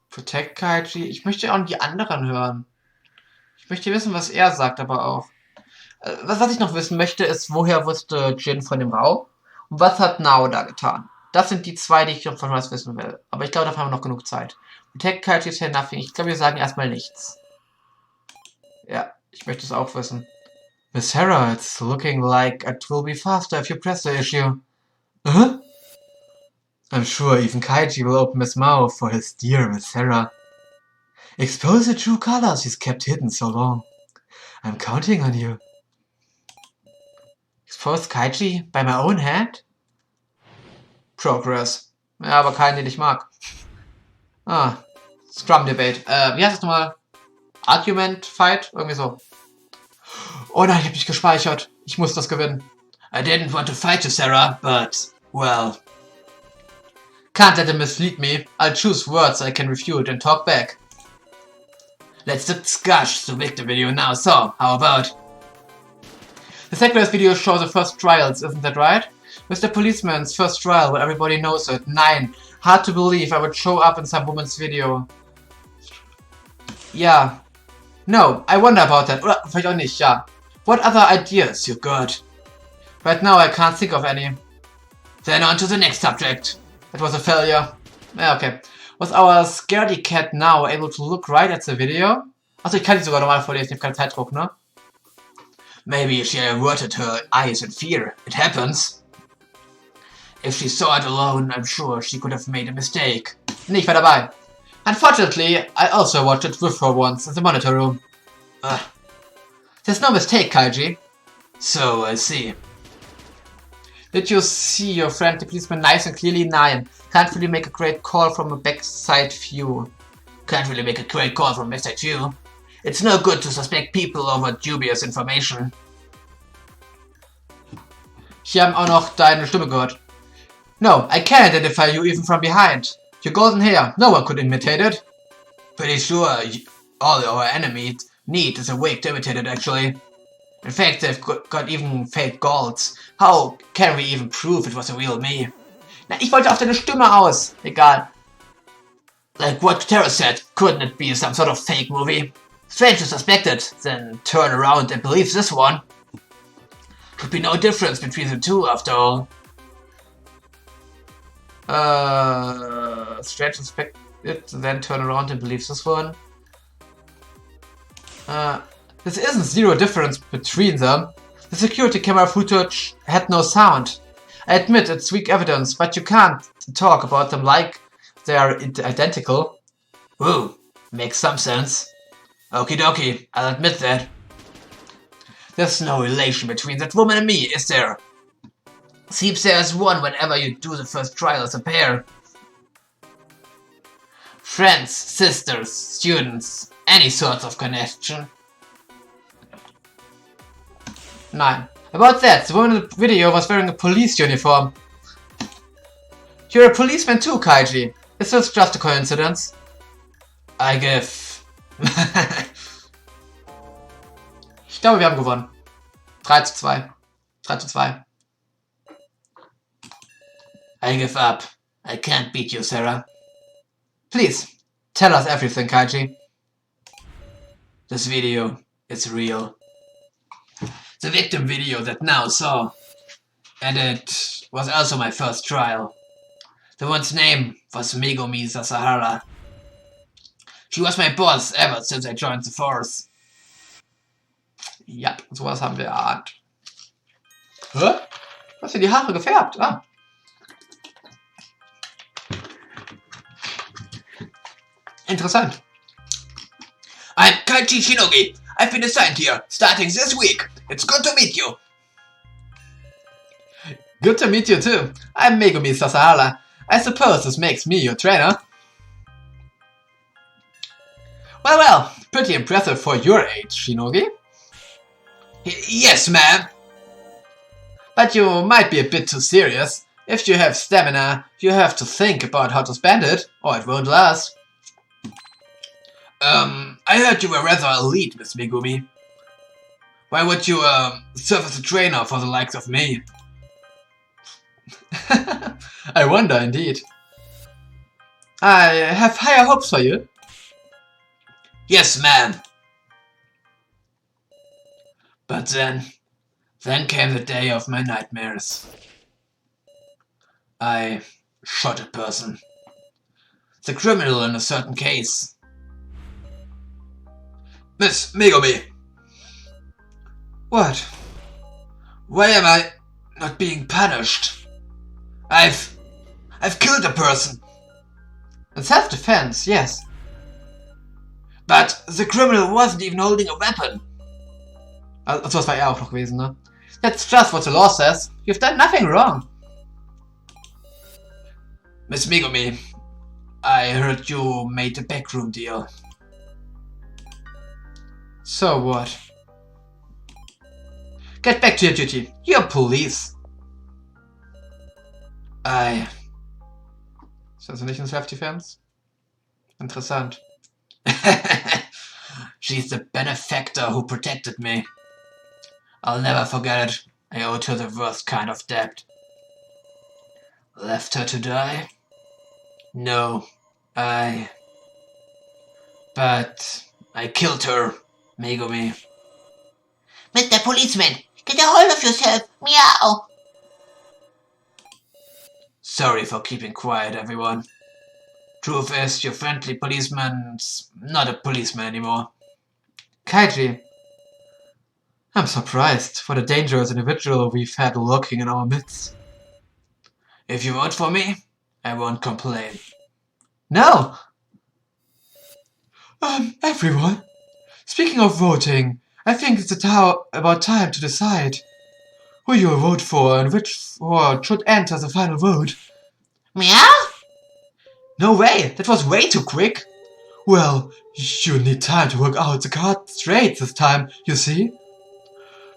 Protect Kaiji. Ich möchte auch die anderen hören. Ich möchte wissen, was er sagt, aber auch. Was ich noch wissen möchte, ist, woher wusste Jin von dem Raum? Und was hat Now da getan? Das sind die zwei, die ich noch von was wissen will. Aber ich glaube, dafür haben wir noch genug Zeit. Protect Kaiji is here nothing. Ich glaube, wir sagen erstmal nichts. Ja, ich möchte es auch wissen. Miss Sarah, it's looking like it will be faster if you press the issue. Huh? I'm sure even Kaiji will open his mouth for his dear Miss Sarah. Expose the true colors he's kept hidden so long. I'm counting on you. Expose Kaiji by my own hand? Progress. Ja, aber keinen, den ich mag. Ah, Scrum Debate. Wie heißt das nochmal? Argument Fight? Irgendwie so. Oh nein, ich hab mich gespeichert. Ich muss das gewinnen. I didn't want to fight you, Sarah, but, well... Can't let them mislead me. I'll choose words I can refute and talk back. Let's discuss the victim video now, so, how about... The Secular's video shows the first trials, isn't that right? With the policeman's first trial, where everybody knows it. 9. Hard to believe I would show up in some woman's video. Yeah. No, I wonder about that. Oder vielleicht auch nicht, ja. What other ideas you got? Right now I can't think of any. Then on to the next subject. It was a failure. Yeah, okay. Was our scaredy cat now able to look right at the video? Achso, ich kann die sogar normal vorlesen, ich hab keinen Zeitdruck, ne? Maybe she averted her eyes in fear. It happens. If she saw it alone, I'm sure she could have made a mistake. Nee, ich war dabei. Unfortunately, I also watched it with her once in the monitor room. There's no mistake, Kaiji. So, I see. Did you see your friend the policeman nice and clearly? 9. Can't really make a great call from a backside view. Can't really make a great call from backside view. It's no good to suspect people over dubious information. Hier haben auch noch deine Stimme gehört. No, I can identify you even from behind. Your golden hair, no one could imitate it. Pretty sure all our enemies need is a wig to imitate it, actually. In fact, they've got even fake golds. How can we even prove it was a real me? Na, ich wollte auf deine Stimme aus. Egal. Like what Tara said, couldn't it be some sort of fake movie? Strange to suspect it, then turn around and believe this one. Could be no difference between the two, after all. Strange to suspect it, then turn around and believe this one. This isn't zero difference between them. The security camera footage had no sound. I admit it's weak evidence, but you can't talk about them like they are identical. Ooh, makes some sense. Okie dokie, I'll admit that. There's no relation between that woman and me, is there? Seems there's one whenever you do the first trial as a pair. Friends, sisters, students, any sort of connection. 9. About that, the woman in the video was wearing a police uniform. You're a policeman too, Kaiji. Is this just a coincidence? I give. Ich glaube, wir haben gewonnen. 3:2. 3:2. I give up. I can't beat you, Sarah. Please, tell us everything, Kaiji. This video is real. The victim video that now saw. And it was also my first trial. The one's name was Megumi Sasahara. She was my boss ever since I joined the force. Ja, sowas haben wir erahnt. Hä? Du hast dir die Haare gefärbt. Ah. Interessant. I'm Kaiji Shinogi. I've been assigned here, starting this week. It's good to meet you. Good to meet you too. I'm Megumi Sasahara. I suppose this makes me your trainer. Well, pretty impressive for your age, Shinogi. Yes, ma'am. But you might be a bit too serious. If you have stamina, you have to think about how to spend it, or it won't last. I heard you were rather elite, Miss Megumi. Why would you, serve as a trainer for the likes of me? I wonder indeed. I have higher hopes for you. Yes, ma'am. But then came the day of my nightmares. I shot a person. The criminal in a certain case. Miss Megumi! What? Why am I not being punished? I've killed a person. In self-defense, yes. But the criminal wasn't even holding a weapon. Also, das war er auch noch gewesen, ne? That's just what the law says. You've done nothing wrong. Miss Megumi, I heard you made a backroom deal. So what? Get back to your duty. You're police. Ist also nicht in Self-Defense? Interessant. She's the benefactor who protected me. I'll never forget it. I owed her the worst kind of debt. Left her to die? No, But I killed her, Megumi. Mr. Policeman, get a hold of yourself. Meow. Sorry for keeping quiet, everyone. Truth is, your friendly policeman's not a policeman anymore. Kaiji. I'm surprised for the dangerous individual we've had lurking in our midst. If you vote for me, I won't complain. No! Everyone. Speaking of voting, I think it's about time to decide who you'll vote for and which word should enter the final vote. Meow? No way! That was way too quick! Well, you need time to work out the card straight this time, you see?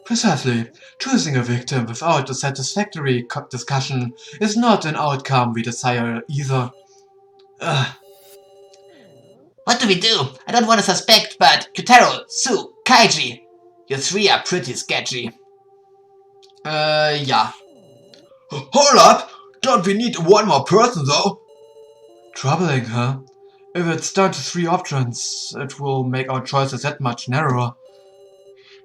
Precisely. Choosing a victim without a satisfactory discussion is not an outcome we desire either. What do we do? I don't want to suspect, but Kyutaro, Sue, Kaiji, you three are pretty sketchy. Yeah. Hold up! Don't we need one more person, though? Troubling, huh? If it's down to 3 options, it will make our choices that much narrower.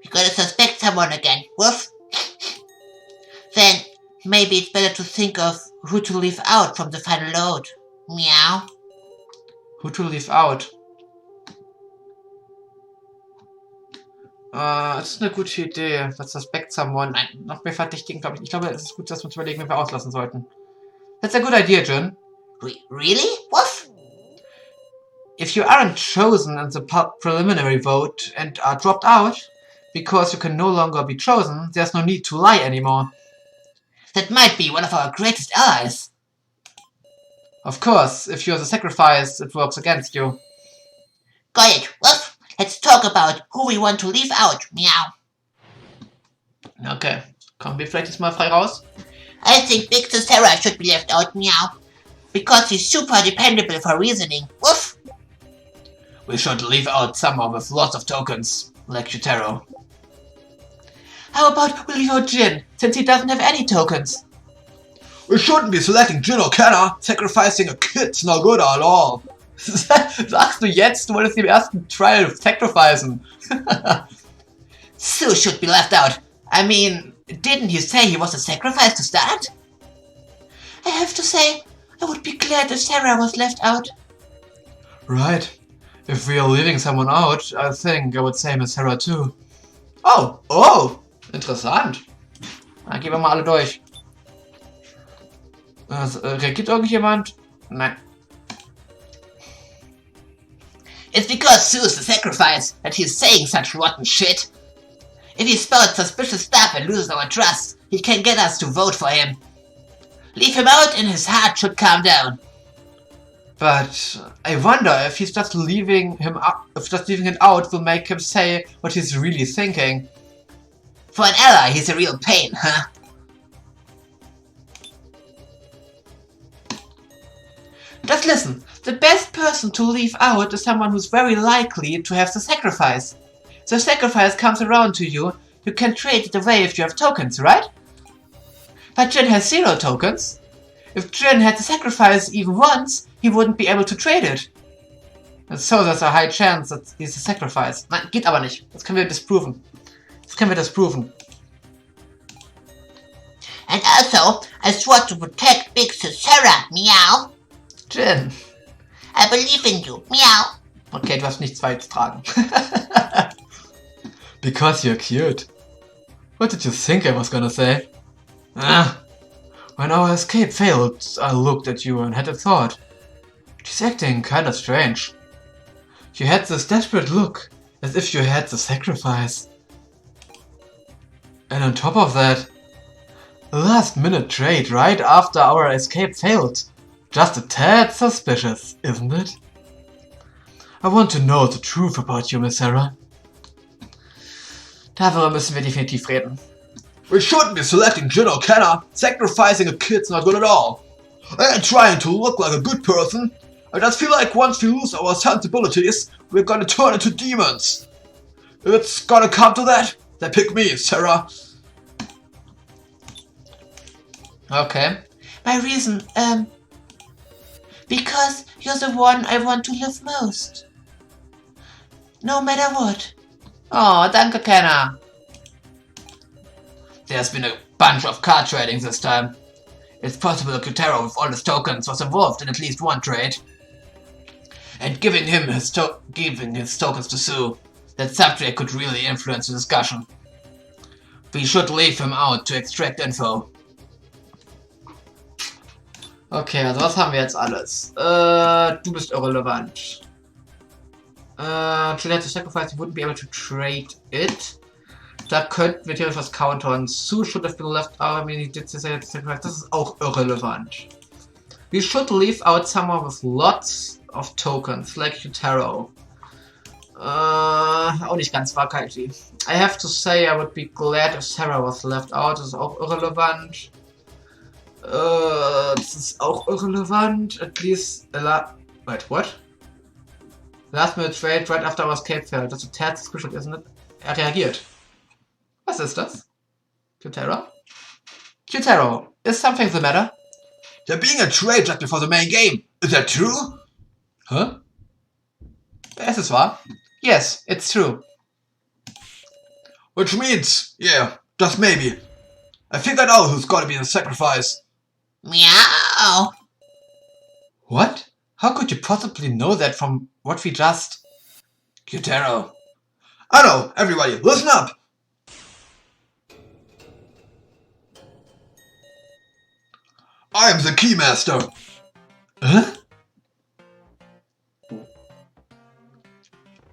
We gotta suspect someone again. Woof. Then, maybe it's better to think of who to leave out from the final load. Meow. Who to leave out? Das ist eine gute Idee. Let's suspect someone. Nein, noch mehr verdächtigen, glaube ich. Ich glaube, es ist gut, dass wir uns überlegen, wen wir auslassen sollten. That's a good idea, Jin. Really? Woof. If you aren't chosen in the preliminary vote and are dropped out, because you can no longer be chosen, there's no need to lie anymore. That might be one of our greatest allies. Of course, if you're the sacrifice, it works against you. Got it. Woof. Let's talk about who we want to leave out. Meow. Okay, kommen wir vielleicht jetzt mal frei raus? I think Big Sis Sarah should be left out. Meow. Because he's super dependable for reasoning. Woof. We should leave out someone with lots of tokens, like Kyutaro. How about we leave out Jin, since he doesn't have any tokens? We shouldn't be selecting Jin or Kenna. Sacrificing a kid's no good at all. Sagst du jetzt? Du wolltest im ersten Trial sacrificen. Sue should be left out. I mean, didn't you say he was a sacrifice to start? I have to say, I would be glad if Sarah was left out. Right. If we are leaving someone out, I think I would say Miss Sarah too. Oh! Interessant. Dann gehen wir mal alle durch. Reagiert irgendjemand? Nein. It's because Sue's the sacrifice that he's saying such rotten shit. If he spouts suspicious stuff and loses our trust, he can get us to vote for him. Leave him out and his heart should calm down. But I wonder if he's just leaving him out, if just leaving it out will make him say what he's really thinking. For an ally, he's a real pain, huh? Just listen, the best person to leave out is someone who's very likely to have the sacrifice. The sacrifice comes around to you, you can trade it away if you have tokens, right? But Jin has 0 tokens. If Jin had the sacrifice even once, he wouldn't be able to trade it. And so there's a high chance that he's a sacrifice. Nein, geht aber nicht. Das können wir disproven. And also, I swore to protect Big Sis Sarah. Meow. Jin. I believe in you. Meow. Okay, du hast nichts beizutragen. Because you're cute. What did you think I was gonna say? When our escape failed, I looked at you and had a thought. She's acting kinda strange. You had this desperate look, as if you had the sacrifice. And on top of that, a last-minute trade right after our escape failed. Just a tad suspicious, isn't it? I want to know the truth about you, Miss Sarah. Darüber müssen wir definitiv reden. We shouldn't be selecting Jin or Kenna. Sacrificing a kid's not good at all. I ain't trying to look like a good person. I just feel like once we lose our sensibilities, we're gonna turn into demons. If it's gonna come to that, then pick me, Sarah. Okay. My reason, because you're the one I want to live most. No matter what. Oh, danke, Kenna. There's been a bunch of card trading this time. It's possible that Kutero with all his tokens was involved in at least one trade. And giving his tokens to Sue, that subject could really influence the discussion. We should leave him out to extract info. Okay, also was haben wir jetzt alles? Du bist irrelevant. Juliet to sacrifice, you wouldn't be able to trade it. Da könnten wir theoretisch was countern. Sue should have been left out. I mean, he did say sacrifice. Das ist auch irrelevant. We should leave out someone with lots of tokens, like Utero. Auch nicht ganz wahrhaftig. I have to say, I would be glad if Sarah was left out. Das ist auch irrelevant. Das ist auch irrelevant. At least. Wait, what? Last minute trade right after our escape failed. Das ist total suspicious, isn't it? Er reagiert. Was ist das? Qtero? Qtero, is something the matter? There being a trade just before the main game. Is that true? Huh? Es ist wahr. Yes, it's true. Which means, yeah, just maybe. I figured out who's gotta be in the sacrifice. Meow. What? How could you possibly know that from what we just... Qtero. I know, everybody, listen up! I am the Keymaster. Huh?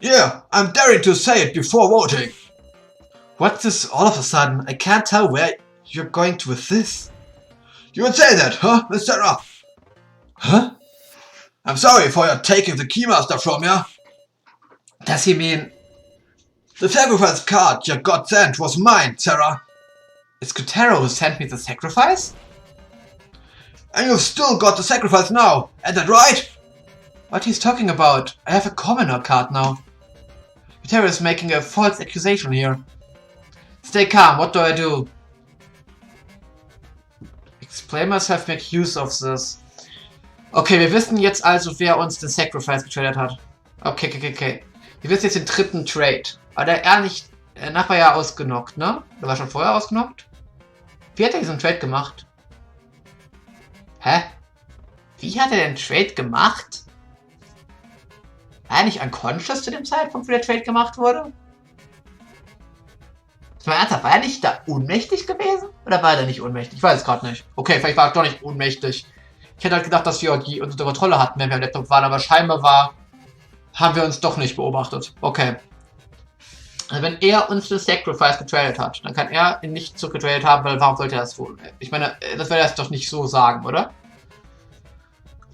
Yeah, I'm daring to say it before voting. What's this all of a sudden? I can't tell where you're going to with this. You would say that, huh, Miss Sarah? Huh? I'm sorry for your taking the Keymaster from you. Does he mean... The sacrifice card you got sent was mine, Sarah. It's Qtero who sent me the sacrifice? And you've still got the sacrifice now, ain't that right? What he's talking about? I have a commoner card now. Qtero is making a false accusation here. Stay calm, what do I do? Explain myself, make use of this. Okay, wir wissen jetzt also, wer uns den Sacrifice getradet hat. Okay. Wir wissen jetzt den dritten Trade. Aber er nicht... Danach war ja ausgenockt, ne? Der war schon vorher ausgenockt? Wie hat er diesen Trade gemacht? Hä? Wie hat er den Trade gemacht? War er nicht unconscious zu dem Zeitpunkt, wo der Trade gemacht wurde? Ist mal ernsthaft, war er nicht da ohnmächtig gewesen? Oder war er nicht ohnmächtig? Ich weiß es gerade nicht. Okay, vielleicht war er doch nicht ohnmächtig. Ich hätte halt gedacht, dass wir die unter Kontrolle hatten, wenn wir am Laptop waren, aber scheinbar haben wir uns doch nicht beobachtet. Okay. Also wenn er uns den Sacrifice getradet hat, dann kann er ihn nicht zurückgetradet haben, weil warum sollte er das tun? Ich meine, das würde er jetzt doch nicht so sagen, oder?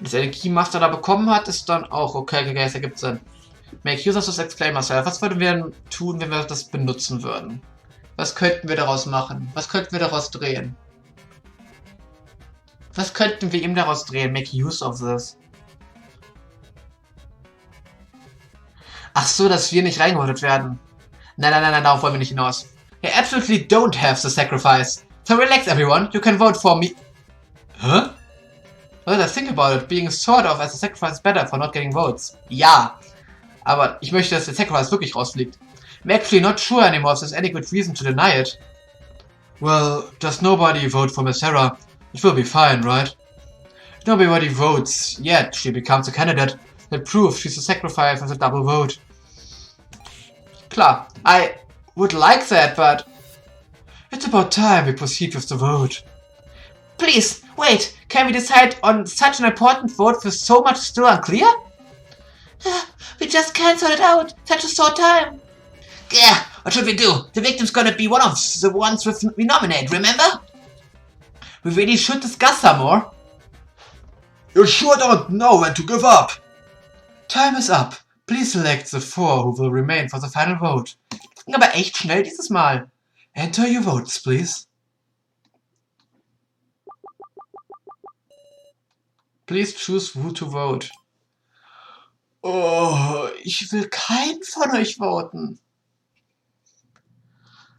Dass er den Keymaster da bekommen hat, ist dann auch okay, das ergibt Sinn. Make use of this explain myself. Was würden wir denn tun, wenn wir das benutzen würden? Was könnten wir daraus machen? Was könnten wir daraus drehen? Was könnten wir ihm daraus drehen? Make use of this. Ach so, dass wir nicht reingeholt werden. Nein, darauf wollen wir nicht hinaus. You absolutely don't have the sacrifice. So relax everyone, you can vote for me. Huh? Well, think about it. Being sort of as a sacrifice is better for not getting votes. Ja. Aber ich möchte, dass der Sacrifice wirklich rausfliegt. I'm actually not sure anymore if there's any good reason to deny it. Well, does nobody vote for Miss Sarah? It will be fine, right? Nobody votes yet. She becomes a candidate. That proves she's a sacrifice as a double vote. Klar, I would like that, but it's about time we proceed with the vote. Please, wait, can we decide on such an important vote with so much still unclear? We just can't sort it out, such a short time. Yeah, what should we do? The victim's gonna be one of the ones we nominate, remember? We really should discuss some more. You sure don't know when to give up. Time is up. Please select the 4 who will remain for the final vote. Ging aber echt schnell dieses Mal. Enter your votes, please. Please choose who to vote. Oh, ich will keinen von euch voten.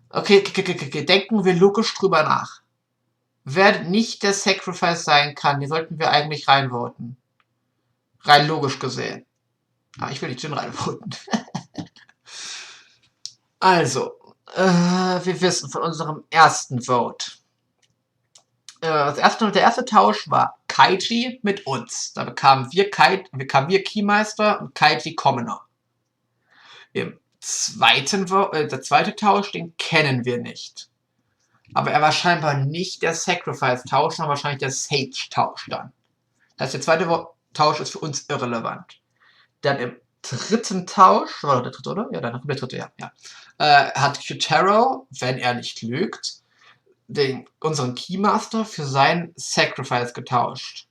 Okay, denken wir logisch drüber nach. Wer nicht der Sacrifice sein kann, den sollten wir eigentlich reinvoten. Rein logisch gesehen. Aber ich will nicht den reinvoten. Also, wir wissen von unserem ersten Vote. Der erste Tausch war Kaiji mit uns. Da bekamen wir Keymeister und Kaiji Commoner. Der zweite Tausch, den kennen wir nicht. Aber er war scheinbar nicht der Sacrifice-Tausch, sondern wahrscheinlich der Sage-Tausch dann. Das heißt, der zweite Tausch ist für uns irrelevant. Dann im dritten Tausch, war der dritte, oder? Ja, der dritte, ja. Hat Kyutaro, wenn er nicht lügt, unseren Keymaster für seinen Sacrifice getauscht.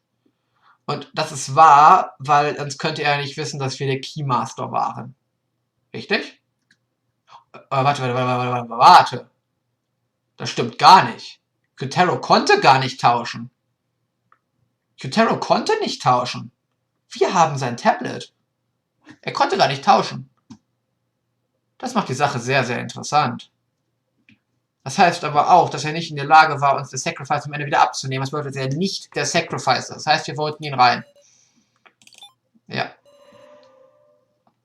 Und das ist wahr, weil sonst könnte er nicht wissen, dass wir der Keymaster waren. Richtig? Warte. Das stimmt gar nicht. Kyutaro konnte gar nicht tauschen. Kyutaro konnte nicht tauschen. Wir haben sein Tablet. Er konnte gar nicht tauschen. Das macht die Sache sehr, sehr interessant. Das heißt aber auch, dass er nicht in der Lage war, uns das Sacrifice am Ende wieder abzunehmen. Das bedeutet, dass er nicht der Sacrifice ist. Das heißt, wir voten ihn rein. Ja.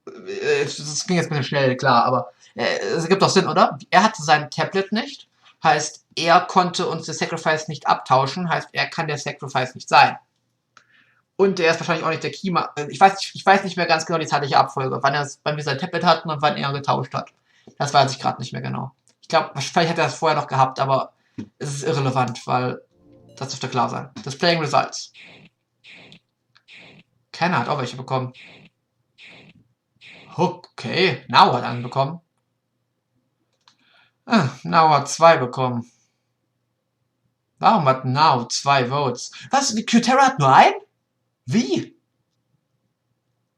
Das ging jetzt ein bisschen schnell, klar, aber es gibt doch Sinn, oder? Er hatte sein Tablet nicht. Heißt, er konnte uns das Sacrifice nicht abtauschen. Heißt, er kann der Sacrifice nicht sein. Und er ist wahrscheinlich auch nicht der Keymaster. Ich weiß nicht mehr ganz genau die zeitliche Abfolge, wann wir sein Tablet hatten und wann er getauscht hat. Das weiß ich gerade nicht mehr genau. Ich glaube, vielleicht hätte er das vorher noch gehabt, aber es ist irrelevant, weil das dürfte klar sein. Displaying Results. Keiner hat auch welche bekommen. Okay, Now hat einen bekommen. Now hat 2 bekommen. Warum hat Now 2 Votes? Was? Kyutaro hat nur einen? Wie?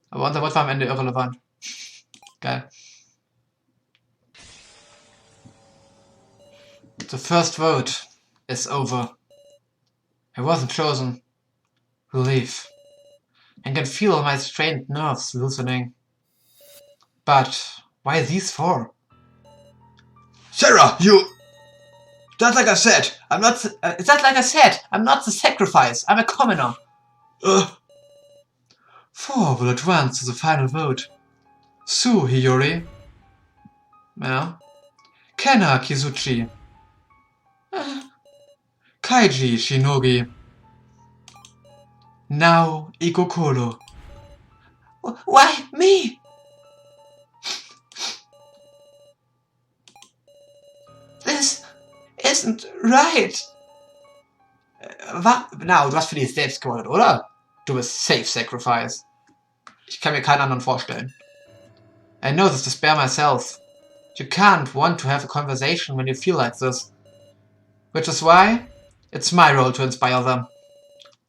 Aber unser Vote war am Ende irrelevant. Geil. The first vote is over. I wasn't chosen. Relief. I can feel my strained nerves loosening. But why these 4? Sarah, you... Just like I said, I'm not the sacrifice. I'm a commoner. 4 will advance to the final vote. Su Hiyori. Yeah. Kenna Kizuchi. Kaiji Shinogi. Now Igokolo. Why me? This isn't right. Now, du hast für dich selbst gewonnen, oder? Du bist Safe Sacrifice. Ich kann mir keinen anderen vorstellen. I know this despair myself. You can't want to have a conversation when you feel like this. Which is why it's my role to inspire them.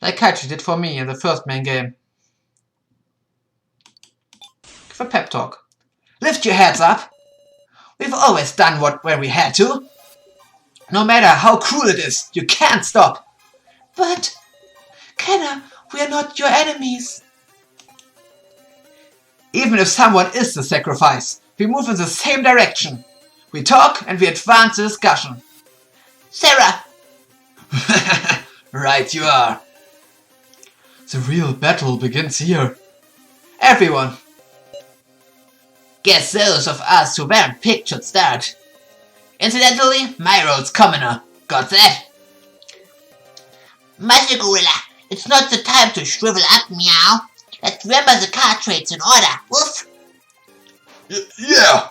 Like Kaiji did for me in the first main game. Give a pep talk. Lift your heads up. We've always done when we had to. No matter how cruel it is, you can't stop. But, Kenna, we are not your enemies. Even if someone is the sacrifice, we move in the same direction. We talk and we advance the discussion. Sarah! Right you are. The real battle begins here. Everyone. Guess those of us who weren't picked should start. Incidentally, my role's commoner. Got that? Master Gorilla, it's not the time to shrivel up, meow. Let's remember the card traits in order. Woof. Yeah.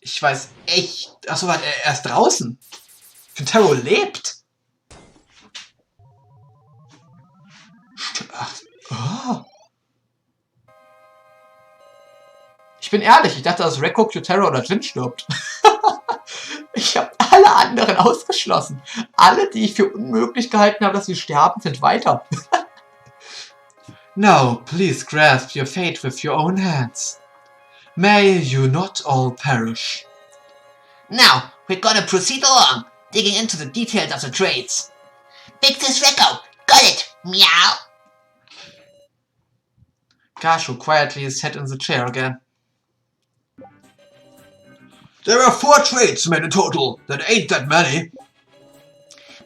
Ich weiß echt... Achso, warte, er ist draußen. Kyutaro lebt. Oh. Ich bin ehrlich, ich dachte, dass Rekko, Kyutaro oder Jin stirbt. Ich habe alle anderen ausgeschlossen. Alle, die ich für unmöglich gehalten habe, dass sie sterben, sind weiter. Now, please grasp your fate with your own hands. May you not all perish. Now, we're gonna proceed along, digging into the details of the traits. Pick this record. Got it. Meow. Gashu quietly sat in the chair again. There are 4 traits made in total. That ain't that many.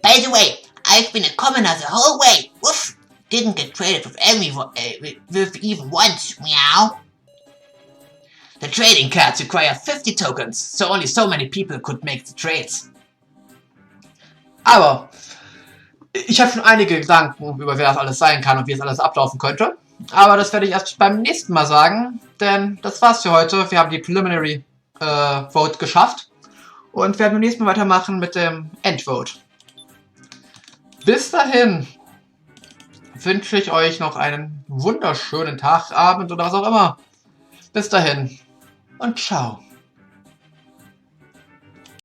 By the way, I've been a commoner the whole way. Woof. Didn't get traded with even once. Meow. The trading cards require 50 tokens, so only so many people could make the trades. Aber ich habe schon einige Gedanken, über wer das alles sein kann und wie es alles ablaufen könnte. Aber das werde ich erst beim nächsten Mal sagen, denn das war's für heute. Wir haben die Preliminary Vote geschafft und werden beim nächsten Mal weitermachen mit dem Endvote. Bis dahin wünsche ich euch noch einen wunderschönen Tag, Abend oder was auch immer. Bis dahin und ciao.